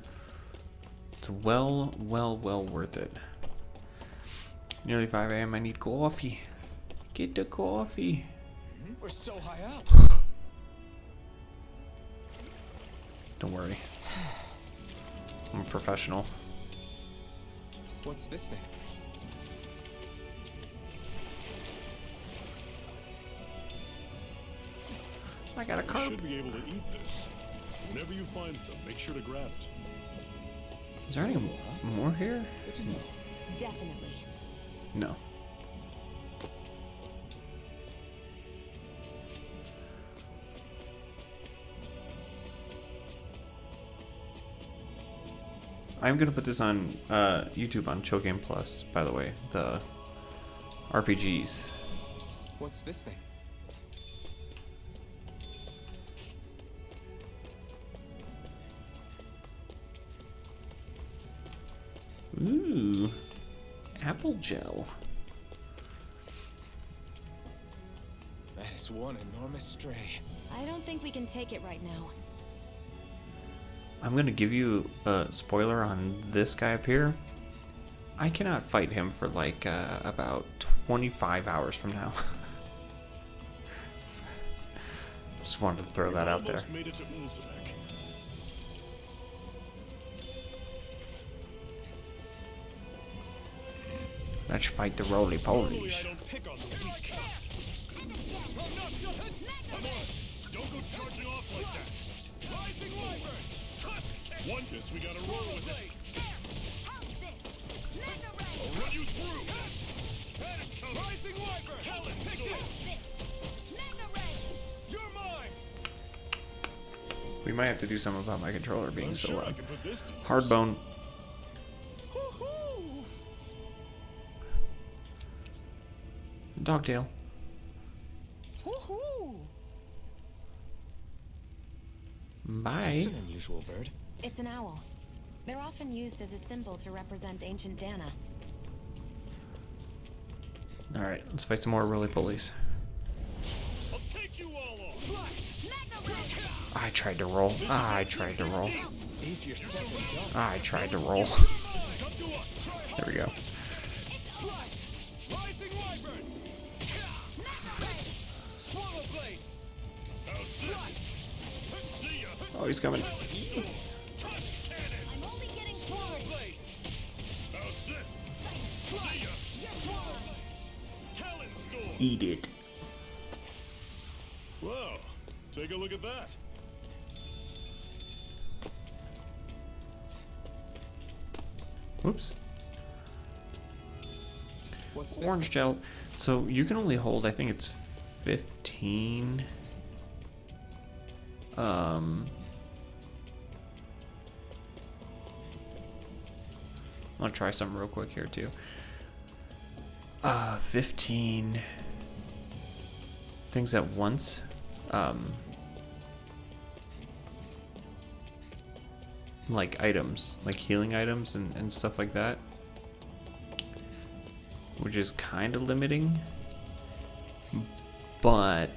It's well worth it. Nearly 5 a.m. I need coffee. Get the coffee. We're so high up. Don't worry. I'm a professional. What's this thing? I got a You carp. should be able to eat this. Whenever you find some, make sure to grab it. Is there any more here? Good to know. Definitely. No. I'm gonna put this on YouTube on Chogame Plus, by the way, the RPGs. What's this thing? Ooh, apple gel. That is one enormous stray. I don't think we can take it right now. I'm gonna give you a spoiler on this guy up here. I cannot fight him for like about 25 hours from now. Just wanted to throw that out there. Almost made it to Ulzebek. Let's fight the roly Normally I polies. don't pick on the weak. Come on, don't go charging off like that. Rising Wyvern! One kiss, we gotta roll with it. I'll run you through. Rising Wyvern! Take this! Mega Ray! You're mine! We might have to do something about my controller being so sure I loud. can put this to use. Hardbone. Dogtail. Bye. That's an unusual bird. It's an owl. They're often used as a symbol to represent ancient Dana. Alright, let's fight some more roly-polies. I'll take you all on. I tried to roll. I tried to roll. Easier said than done. I tried to roll. There we go. Rising Wyvern! Swallow Blade! See ya. Oh, he's coming. I'm only getting Swallow Blade! How's this? See ya. Talon Storm. Eat it. Wow. Take a look at that. Whoops. What's this? Orange gel. So you can only hold, I think it's 15. I'm gonna try something real quick here too. 15 things at once. Like items, like healing items and stuff like that, which is kind of limiting, but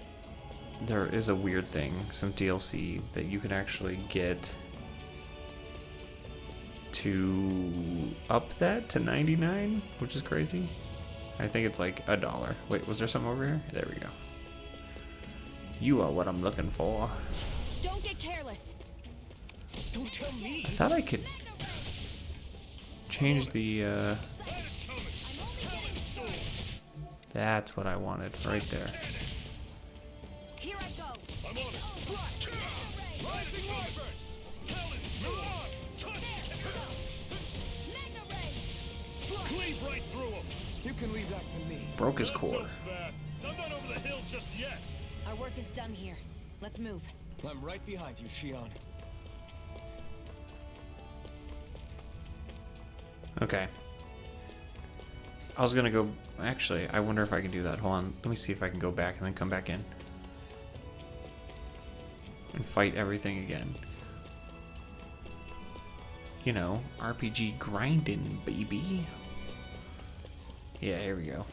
there is a weird thing, some DLC that you can actually get to up that to 99, which is crazy. I think it's like $1. Wait, was there something over here? There we go. You are what I'm looking for. Don't get careless. Don't tell me! I thought I could change the, that's what I wanted, right there. Here I go. I'm on it. Rising Wyvern! Talon Storm! Mega Ray. Cleave right through him. You can leave that to me. Broke his Not core. so fast. I'm not over the hill just yet. Our work is done here. Let's move. I'm right behind you, Shion. Okay. I was gonna go. Actually, I wonder if I can do that. Hold on. Let me see if I can go back and then come back in. And fight everything again. You know, RPG grinding, baby. Yeah, here we go.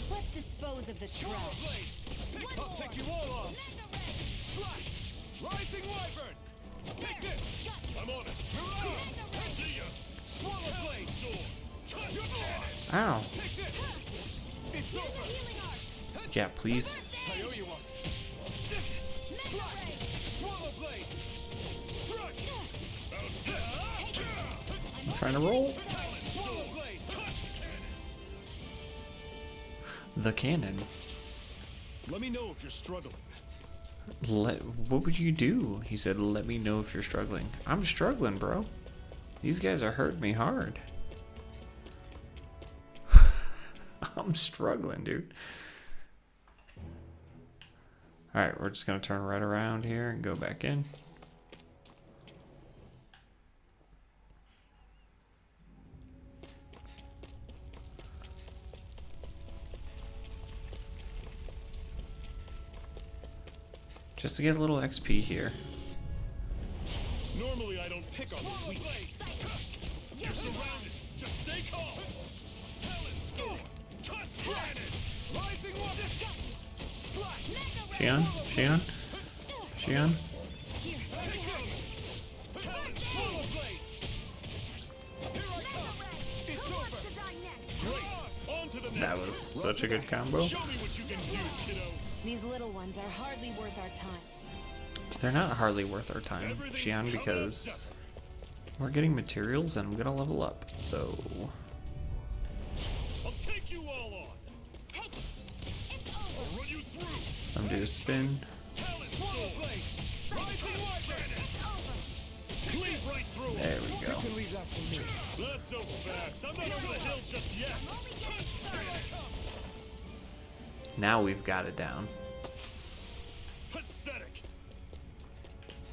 Let's dispose of the trash. I'll take you all on! Rising Wyvern! Take this! I'm on it. See ya. Swallow Blade! Ow. Take this! It's over! Yeah, please. I owe you one! Swallow Blade! I'm trying to roll. Swallow Blade! The cannon. Let me know if you're struggling. What would you do? He said, let me know if you're struggling. I'm struggling, bro. These guys are hurting me hard. I'm struggling, dude. Alright, we're just going to turn right around here and go back in. Just to get a little XP here. Normally I don't pick on the weak. You're surrounded. Just stay calm. Talon Storm. Touch cannon. Rising Wyvern! Shion? Shion? Shion? Swallow Blade! Here I come! It's over! Great. On to the next. That was such a good combo. Show me what you can do, kiddo. These little ones are hardly worth our time. They're not hardly worth our time, Shion, because we're getting materials and I'm gonna level up, so... I'll take you all on. Take it. It's over. I'll run you through. I'm gonna do a spin. Talon Swallow Storm. Blade! Rising Wyvern! It's over. Cleave right through There we go. You can leave that to me. Not so fast. I'm not over the hill just yet. Now we've got it down. Pathetic.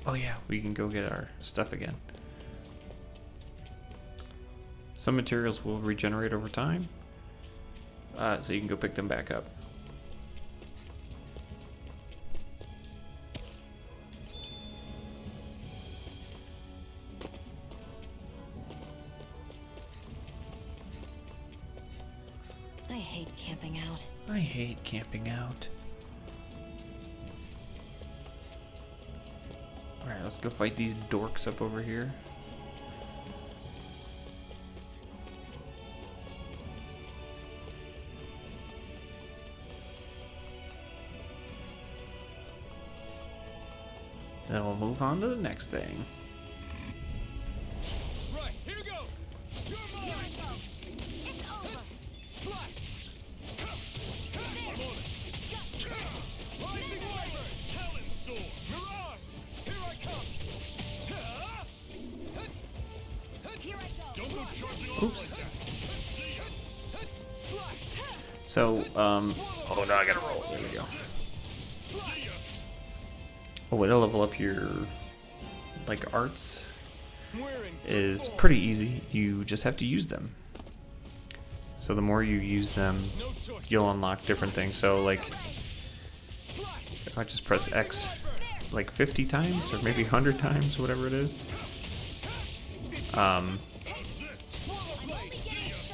Oh yeah, we can go get our stuff again. Some materials will regenerate over time, so you can go pick them back up. I hate camping out. I hate camping out. Alright, let's go fight these dorks up over here. Then we'll move on to the next thing. Right, here goes. You're mine. It's over. Splash. I'm on it. Rising Wyvern. Talon Storm. Mirage. Here I come. Here I go. Don't go charging off Oops. like that. See ya. Slash. So, oh no, I gotta roll. There we go. See ya. Oh, way to level up your, like, arts We're in is good form. pretty easy. You just have to use them. So the more you use them, No choice. you'll unlock different things. So, like, Slash. if I just press X like 50 times, or maybe 100 times, whatever it is,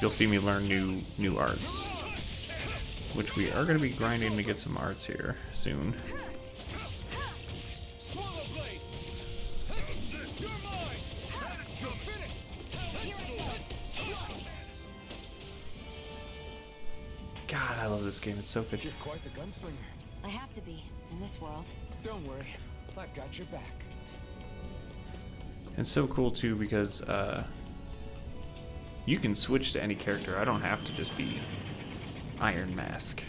you'll see me learn new arts, which we are going to be grinding to get some arts here soon. Swallow blade. You're mine. You're finished. God, I love this game. It's so good. You're quite the gunslinger. I have to be, in this world. Don't worry, I've got your back. It's so cool too because you can switch to any character. I don't have to just be Iron Mask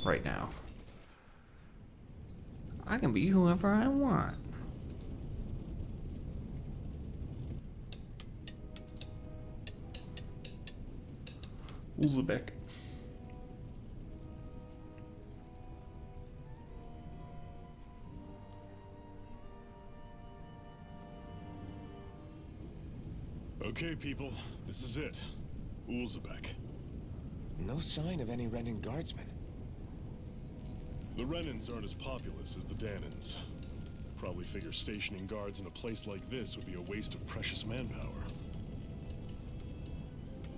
right now. I can be whoever I want. Uzbek. Okay, people, this is it. Ulzebek. No sign of any Renin guardsmen. The Renans aren't as populous as the Danans. Probably figure stationing guards in a place like this would be a waste of precious manpower.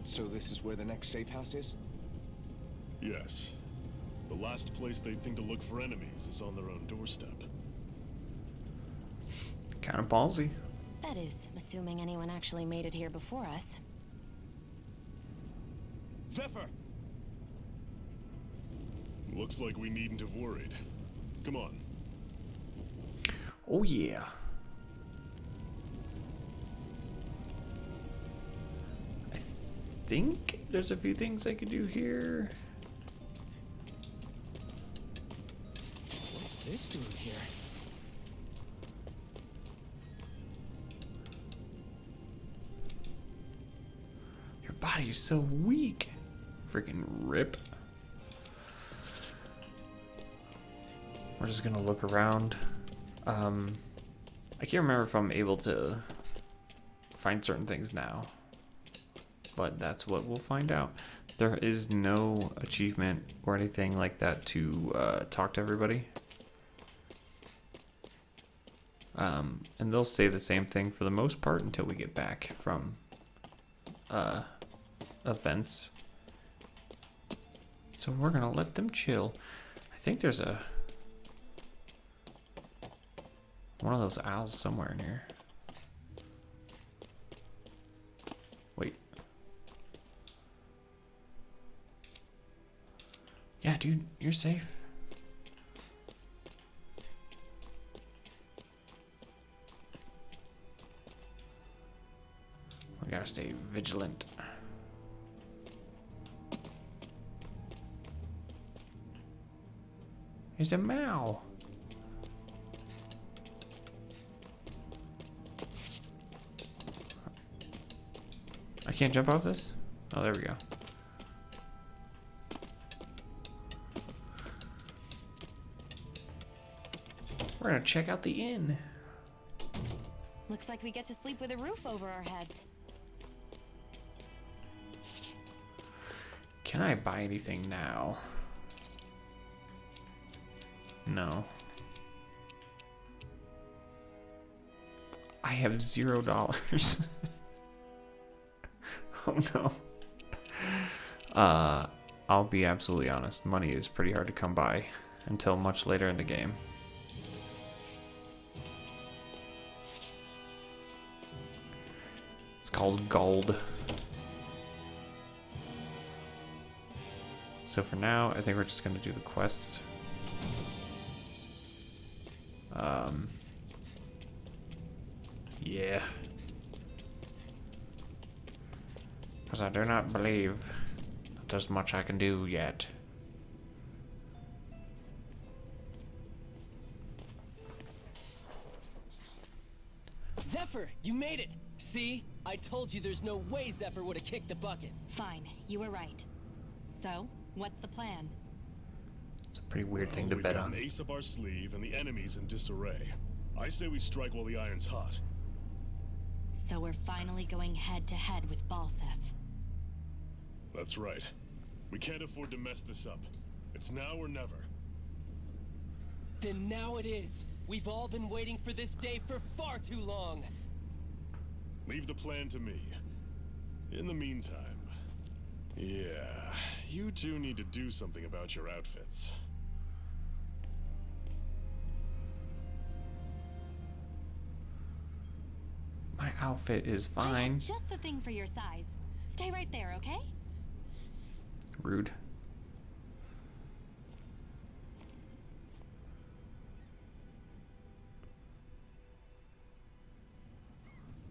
So this is where the next safe house is? Yes. The last place they'd think to look for enemies is on their own doorstep. Kind of ballsy. That is, assuming anyone actually made it here before us. Zephyr! Looks like we needn't have worried. Come on. Oh yeah. I think there's a few things I could do here. What's this doing here? Your body is so weak. Freaking rip. We're just gonna look around. I can't remember if I'm able to find certain things now, but that's what we'll find out. There is no achievement or anything like that to talk to everybody. And they'll say the same thing for the most part until we get back from events. So we're gonna let them chill. I think there's one of those owls somewhere in here. Wait. Yeah, dude, you're safe. We gotta stay vigilant. He's a Mao. I can't jump off this? Oh, there we go. We're gonna check out the inn. Looks like we get to sleep with a roof over our heads. Can I buy anything now? No. I have $0. Oh no. I'll be absolutely honest. Money is pretty hard to come by until much later in the game. It's called gold. So for now, I think we're just gonna do the quests. Yeah. Because I do not believe that there's much I can do yet. Zephyr, you made it! See? I told you there's no way Zephyr would have kicked the bucket. Fine, you were right. So, what's the plan? It's a pretty weird thing to We've bet got on. an ace up our sleeve and the enemy's in disarray. I say we strike while the iron's hot. So we're finally going head to head with Balseph. That's right. We can't afford to mess this up. It's now or never. Then now it is. We've all been waiting for this day for far too long. Leave the plan to me. In the meantime, yeah, you two need to do something about your outfits. My outfit is I have fine. just the thing for your size. Stay right there, okay? Rude.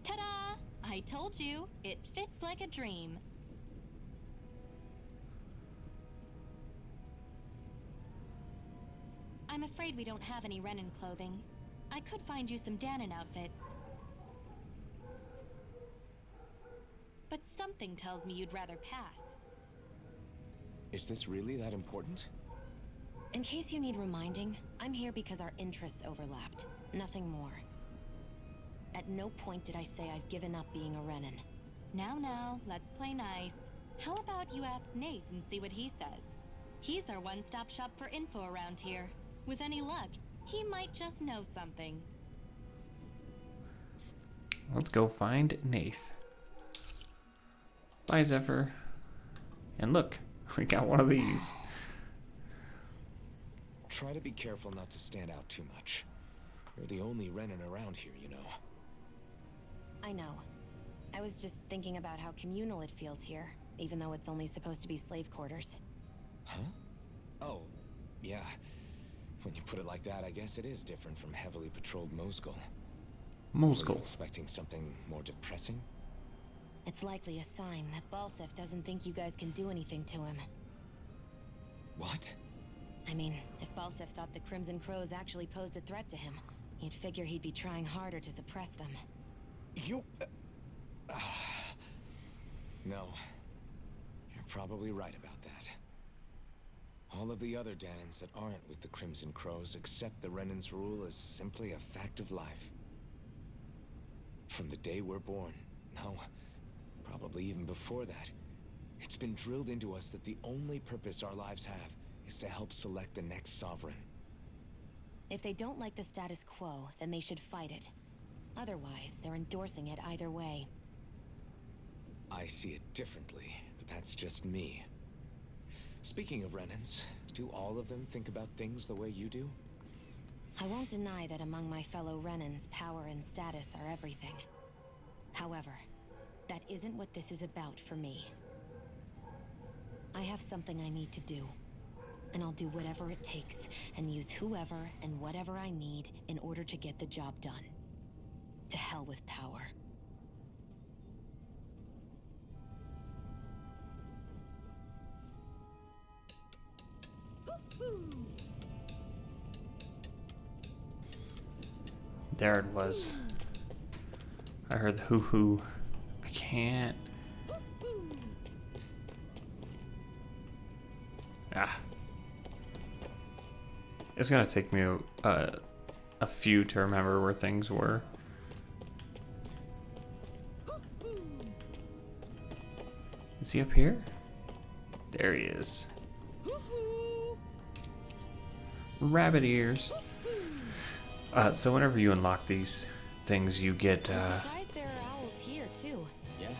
Ta-da! I told you, it fits like a dream. I'm afraid we don't have any Renan clothing. I could find you some Danon outfits. But something tells me you'd rather pass. Is this really that important? In case you need reminding, I'm here because our interests overlapped. Nothing more. At no point did I say I've given up being a Renan. Now, let's play nice. How about you ask Nath and see what he says? He's our one-stop shop for info around here. With any luck, he might just know something. Let's go find Nath. Bye, Zephyr. And look, we got one of these. Try to be careful not to stand out too much. You're the only Renan around here, you know. I know. I was just thinking about how communal it feels here, even though it's only supposed to be slave quarters. Huh? Oh, yeah. When you put it like that, I guess it is different from heavily patrolled Mosgul. Were you Mosgul. expecting something more depressing? It's likely a sign that Balseph doesn't think you guys can do anything to him. What? I mean, if Balseph thought the Crimson Crows actually posed a threat to him, you'd figure he'd be trying harder to suppress them. You... No. You're probably right about that. All of the other Danons that aren't with the Crimson Crows accept the Renan's rule as simply a fact of life. From the day we're born, no, probably even before that, it's been drilled into us that the only purpose our lives have is to help select the next sovereign. If they don't like the status quo, then they should fight it. Otherwise, they're endorsing it either way. I see it differently, but that's just me. Speaking of Renans, do all of them think about things the way you do? I won't deny that among my fellow Renans, power and status are everything. However, that isn't what this is about for me. I have something I need to do, and I'll do whatever it takes, and use whoever and whatever I need in order to get the job done. To hell with power. There it was. I heard the hoo-hoo. I can't Ah. It's gonna take me a few to remember where things were. Is he up here? There he is. Rabbit ears. So whenever you unlock these things, you get I'm surprised there are owls here too. Yeah, there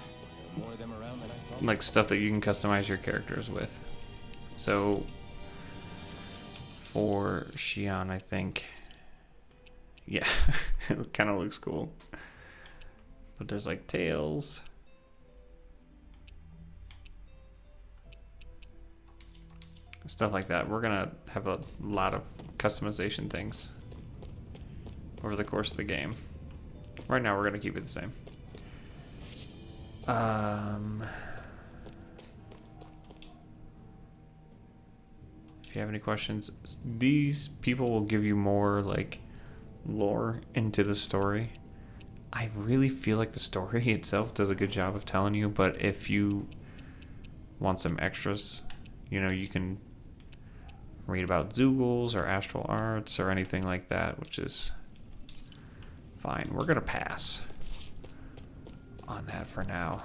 are more of them around than I thought. like stuff that you can customize your characters with. So for Xion, I think, yeah, it kind of looks cool. But there's like tails. Stuff like that. We're gonna have a lot of customization things over the course of the game. Right now, we're gonna keep it the same. If you have any questions, these people will give you more like lore into the story. I really feel like the story itself does a good job of telling you, but if you want some extras, you know, you can read about Zeugles or Astral Arts or anything like that, which is fine. We're gonna pass on that for now.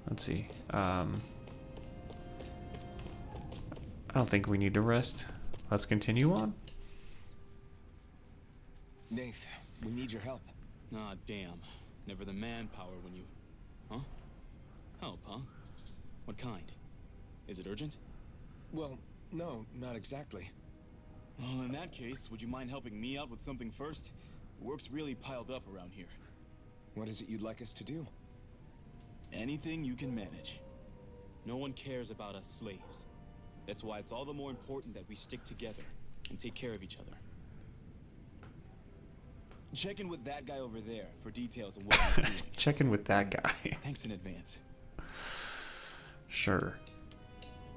Let's see. I don't think we need to rest. Let's continue on. Nath, we need your help. Ah, damn. Never the manpower when you... Huh? Help, huh? What kind? Is it urgent? Well, no, not exactly. Well, in that case, would you mind helping me out with something first? The work's really piled up around here. What is it you'd like us to do? Anything you can manage. No one cares about us slaves. That's why it's all the more important that we stick together and take care of each other. Check in with that guy over there for details on what he's doing. Check in with that guy. Thanks in advance. Sure.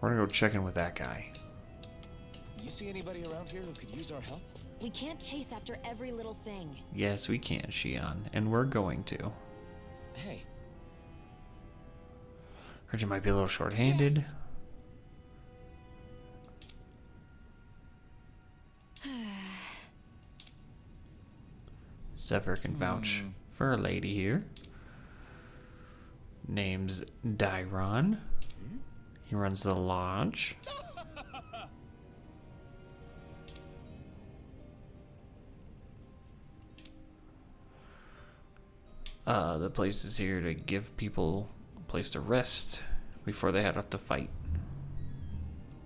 We're gonna go check in with that guy. You see anybody around here who could use our help? We can't chase after every little thing. Yes, we can, Xion, and we're going to. Hey. Heard you might be a little short-handed. Zephyr can vouch for a lady here. Name's Dairon. He runs the lodge. The place is here to give people a place to rest before they head out to fight.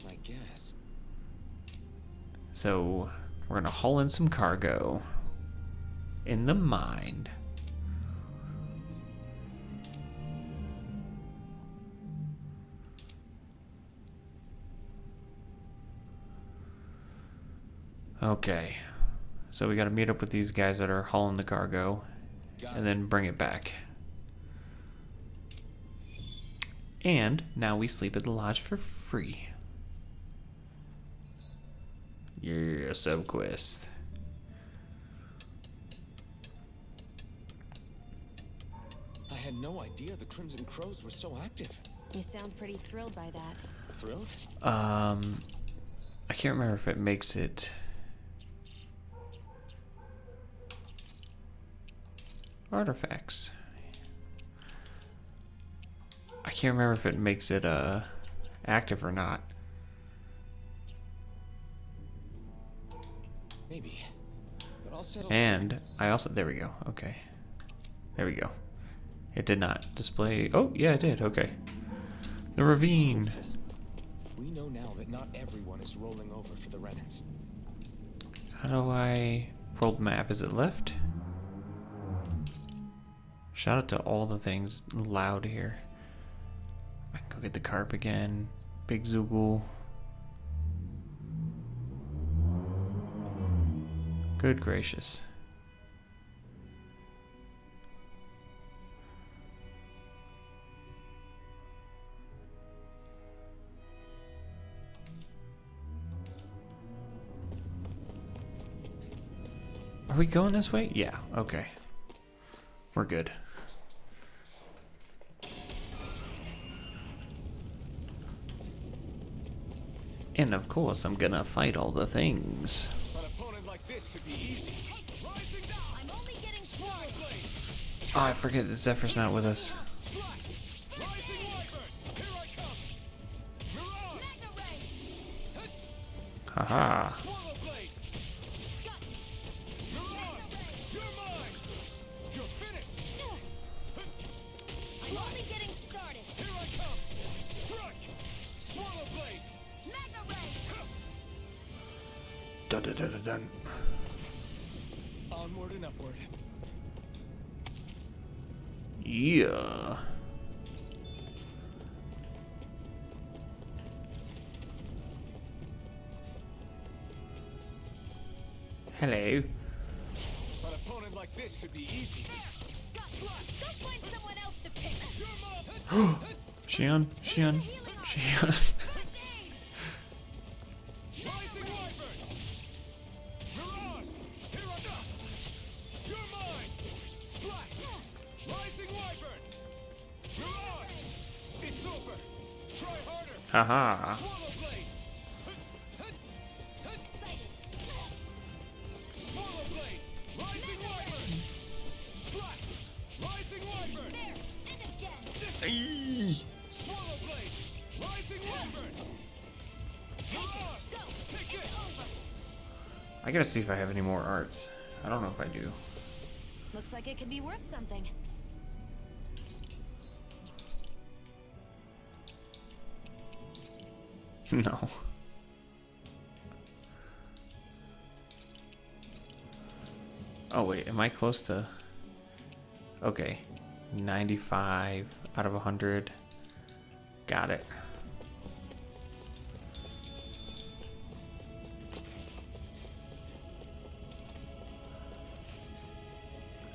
I guess. So we're gonna haul in some cargo in the mine. Okay, so we gotta meet up with these guys that are hauling the cargo and then bring it back. And now we sleep at the lodge for free. Yeah, sub quest. I had no idea the Crimson Crows were so active. You sound pretty thrilled by that. Thrilled? I can't remember if it makes it artifacts. I can't remember if it makes it active or not. Maybe. But I'll settle. And I also, there we go. Okay. There we go. It did not display. Oh, yeah, it did. Okay. The ravine. We know now that not everyone is rolling over for the Renans. How do I world map? Is it left? Shout out to all the things loud here. I can go get the carp again. Big Zeugle. Good gracious. Are we going this way? Yeah, okay. We're good. course, I'm gonna fight all the things. An opponent like this should be easy. Rising down. I'm only getting started. Oh, I forget that Zephyr's not with us. Rising Wyvern. Here I come. Mirage. Mega Ray! Haha. Swallow Blade. Mirage. You're mine. You're finished. I'm only getting started. Here I come. Strike. Swallow Blade. Mega Ray! Dun dun dun dun dun. Onward and upward. Yeah. Hello. An opponent like this should be easy. Go find someone else to pick. Xion. Rising Wyvern. Mirage. Here I come. You're mine. Slash. Rising Wyvern. Mirage. It's over. Try harder. Haha. Swallow Blade. Swallow Blade. Rising Wyvern. Slash. Rising Wyvern. There, and again. Swallow Blade. Rising Wyvern. Mirage. Go. Take it. I gotta see if I have any more arts. I don't know if I do. Looks like it could be worth something. No. Oh wait, am I close to... Okay. 95 out of 100. Got it.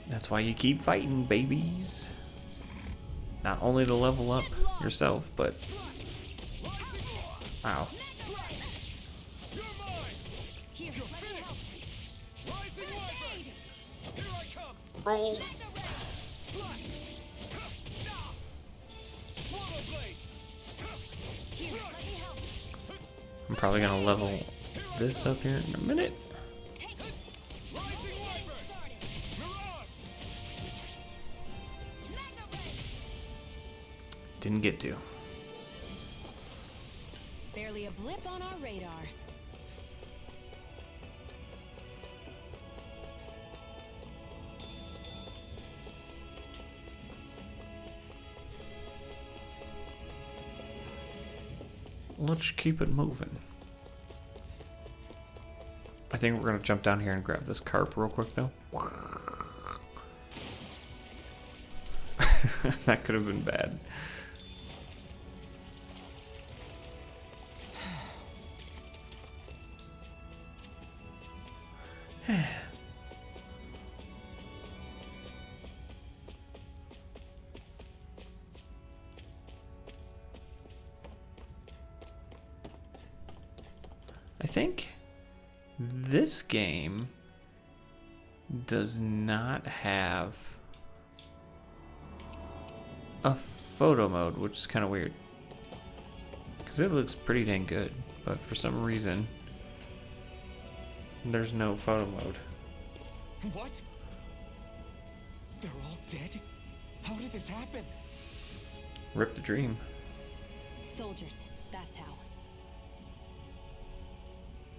That's why you keep fighting, babies. Not only to level up yourself, but... Ow. You're mine. Here, You're let me help. finished. Rising Wyvern. Here I come. Roll. Slash. Swallow Blade. Here, let me help. I'm probably gonna level this up here in a minute. Rising Wyvern. Mirage. Mega Ray! Didn't get to. Barely a blip on our radar. Let's keep it moving. I think we're gonna jump down here and grab this carp real quick though. That could have been bad. I think this game does not have a photo mode, which is kind of weird. Because it looks pretty dang good, but for some reason, there's no photo mode. What? They're all dead? How did this happen? Rip the dream. Soldiers, that's how.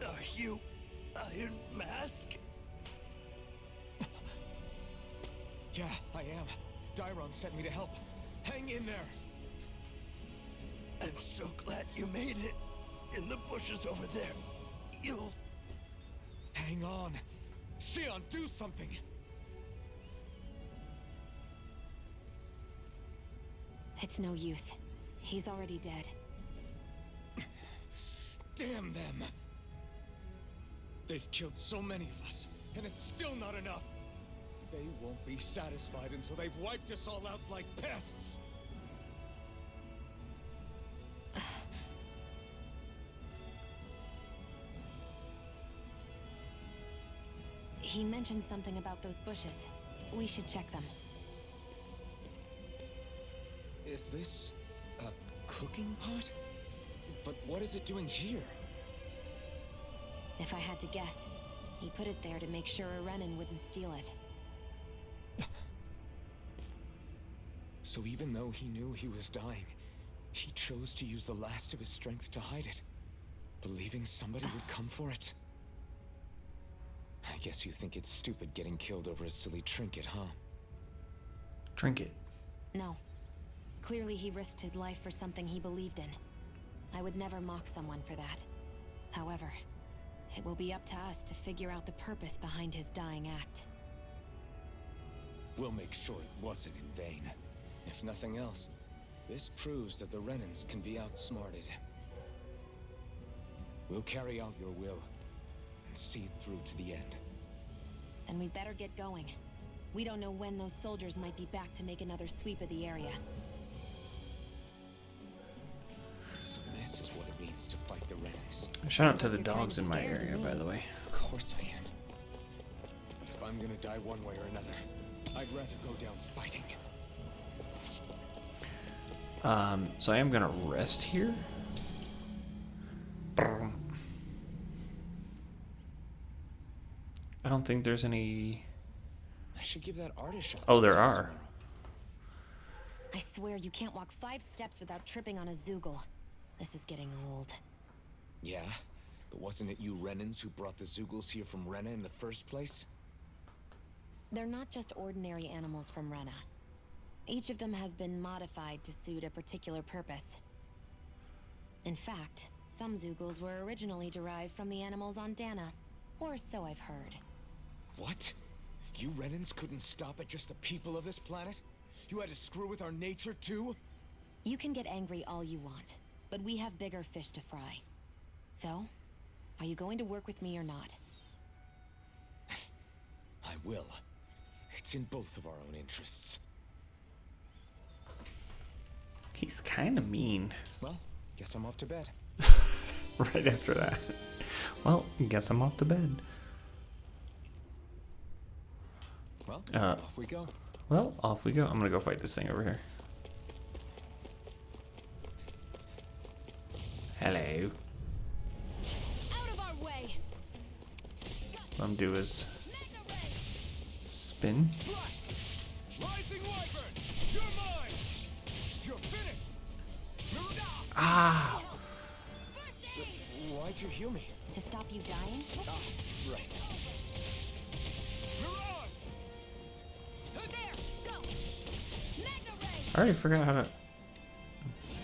Are you Iron Mask? Yeah, I am. Dairon sent me to help. Hang in there. I'm so glad you made it. In the bushes over there. You'll... Hang on. Xion, do something. It's no use. He's already dead. Damn them. They've killed so many of us, and it's still not enough. They won't be satisfied until they've wiped us all out like pests. He mentioned something about those bushes. We should check them. Is this a cooking pot? But what is it doing here? If I had to guess, he put it there to make sure a Renan wouldn't steal it. So even though he knew he was dying, he chose to use the last of his strength to hide it, believing somebody would come for it. I guess you think it's stupid getting killed over a silly trinket, huh? Trinket. No. Clearly he risked his life for something he believed in. I would never mock someone for that. However, it will be up to us to figure out the purpose behind his dying act. We'll make sure it wasn't in vain. If nothing else, this proves that the Renans can be outsmarted. We'll carry out your will and see it through to the end. Then we'd better get going. We don't know when those soldiers might be back to make another sweep of the area. So this is what it means to fight the Renans. Shout out to the dogs in my area, by the way. Of course I am. But if I'm gonna die one way or another, I'd rather go down fighting. So I am gonna rest here. I don't think there's any. I should give that artist shot. Oh, there are. I swear you can't walk 5 steps without tripping on a Zoogle. This is getting old. Yeah, but wasn't it you Renans who brought the Zoogles here from Rena in the first place? They're not just ordinary animals from Rena. Each of them has been modified to suit a particular purpose. In fact, some Zoogles were originally derived from the animals on Dana, or so I've heard. What? You Renans couldn't stop at just the people of this planet? You had to screw with our nature too? You can get angry all you want, but we have bigger fish to fry. So, are you going to work with me or not? I will. It's in both of our own interests. He's kind of mean. Well, guess I'm off to bed. Right after that. Well, guess I'm off to bed. Well, off we go. Well, off we go. I'm gonna go fight this thing over here. Hello. Out of our way. What I'm gonna do is spin. Rising Wyvern, you're mine. You're finished. Ah! Why'd you heal me? To stop you dying? Ah, right. There, go. Magna Ray. I already forgot how to.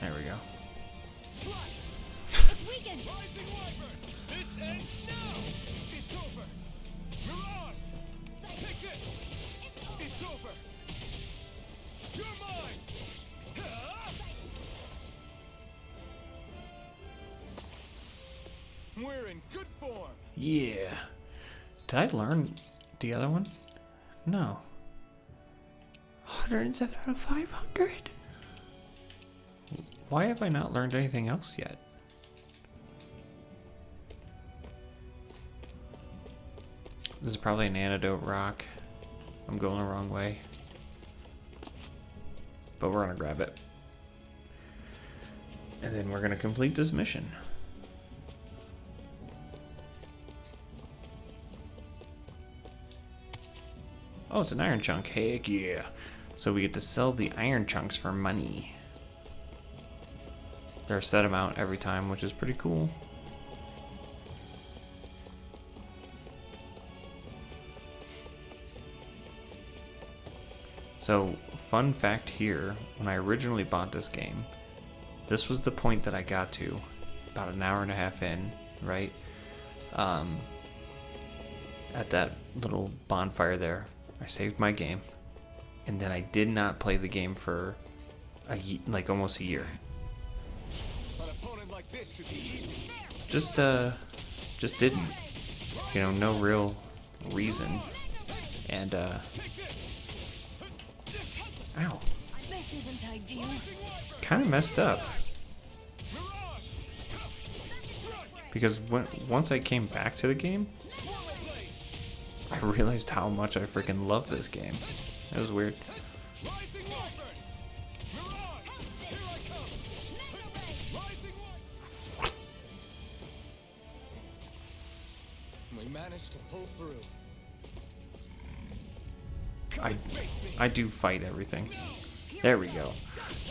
There we go. It's weakened. Rising Wyvern, this ends now. It's over. Mirage, take this. It's over. You're mine. We're in good form. Yeah. Did I learn the other one? No. 107 out of 500? Why have I not learned anything else yet? This is probably an antidote rock. I'm going the wrong way. But we're gonna grab it. And then we're gonna complete this mission. Oh, it's an iron chunk. Heck yeah. So we get to sell the iron chunks for money. They're a set amount every time, which is pretty cool. So, fun fact here, when I originally bought this game, this was the point that I got to, about an hour and a half in, right? At that little bonfire there, I saved my game, and then I did not play the game for like almost a year. An opponent like this should be easy. Just didn't, you know, no real reason, and ow, This isn't ideal. kind of messed up. Because once I came back to the game, I realized how much I freaking love this game. It was weird. We managed to pull through. I do fight everything. There we go.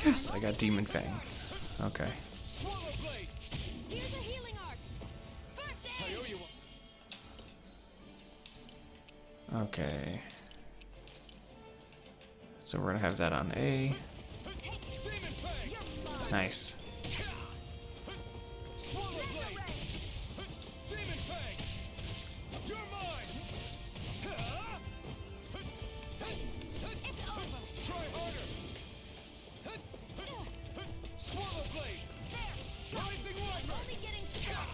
Yes, I got Demon Fang. Okay. Here's a healing art. First aid. Okay. So we're gonna have that on A. Nice.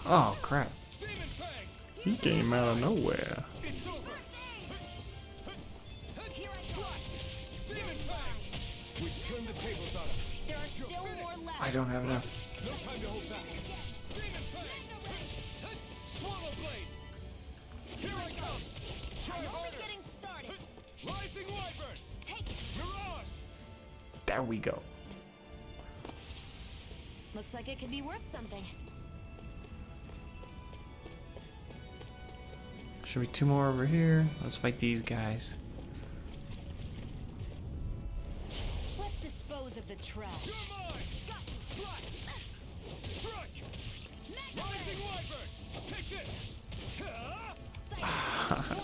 Oh crap. He came out of nowhere. I don't have enough. There we go. Looks like it could be worth something. Should be 2 more over here. Let's fight these guys. Let's dispose of the trash.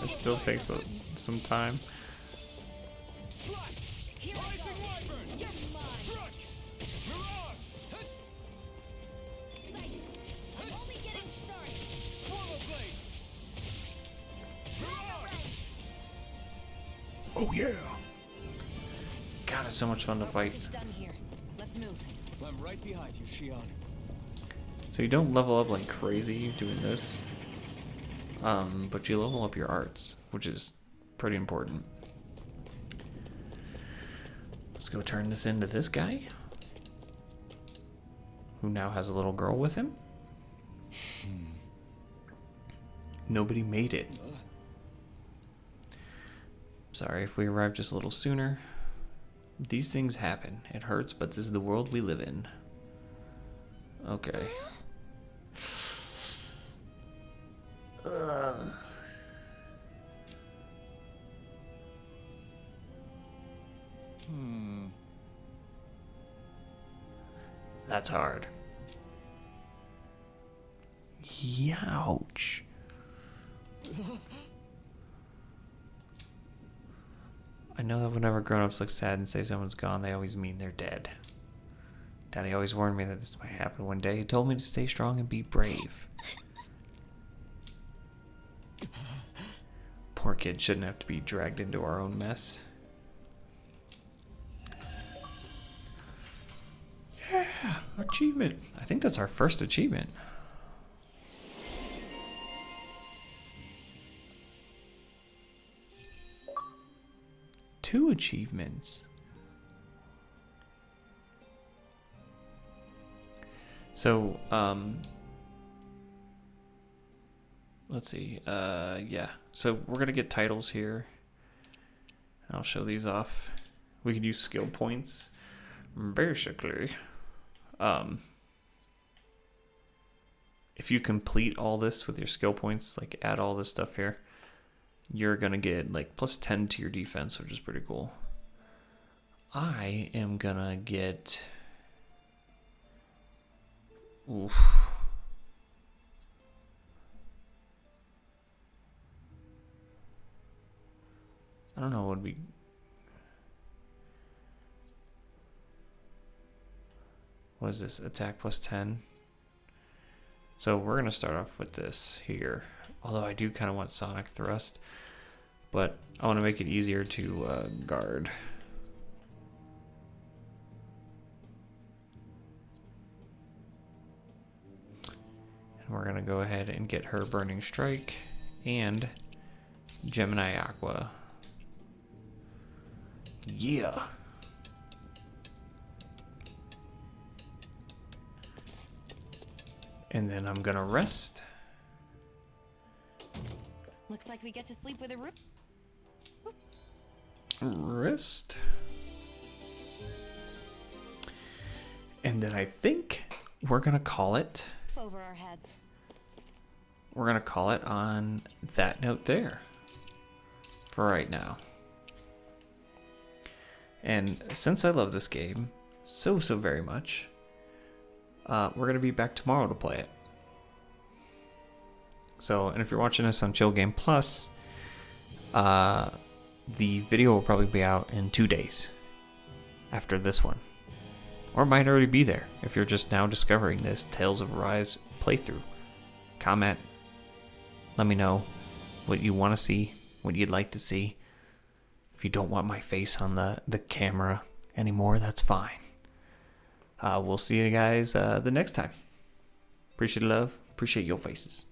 It still takes some time. Oh yeah! God, it's so much fun to fight. Done here. Let's move. I'm right behind you, Shion. So you don't level up like crazy doing this, but you level up your arts, which is pretty important. Let's go turn this into this guy, who now has a little girl with him. Nobody made it. Sorry if we arrived just a little sooner. These things happen. It hurts, but this is the world we live in. Okay. That's hard. Youch. I know that whenever grown-ups look sad and say someone's gone, they always mean they're dead. Daddy always warned me that this might happen one day. He told me to stay strong and be brave. Poor kid shouldn't have to be dragged into our own mess. Yeah, achievement. I think that's our first achievement. Two achievements. So, let's see. Yeah. So we're gonna get titles here. I'll show these off. We can use skill points. Basically, if you complete all this with your skill points, like add all this stuff here, you're gonna get like plus 10 to your defense, which is pretty cool. I am gonna get. Oof. I don't know what we. What is this? Attack plus 10. So we're gonna start off with this here. Although I do kind of want Sonic Thrust, but I want to make it easier to guard. And we're gonna go ahead and get her Burning Strike and Gemini Aqua. Yeah. And then I'm gonna rest. Looks like we get to sleep with a roof. Rest. And then I think we're gonna call it Over our heads. we're going to call it on that note there for right now. And since I love this game so very much, we're going to be back tomorrow to play it. So, and if you're watching this on Chill Game Plus, the video will probably be out in 2 days after this one. Or it might already be there if you're just now discovering this Tales of Arise playthrough. Comment, let me know what you want to see, what you'd like to see. If you don't want my face on the camera anymore, that's fine. We'll see you guys the next time. Appreciate love, appreciate your faces.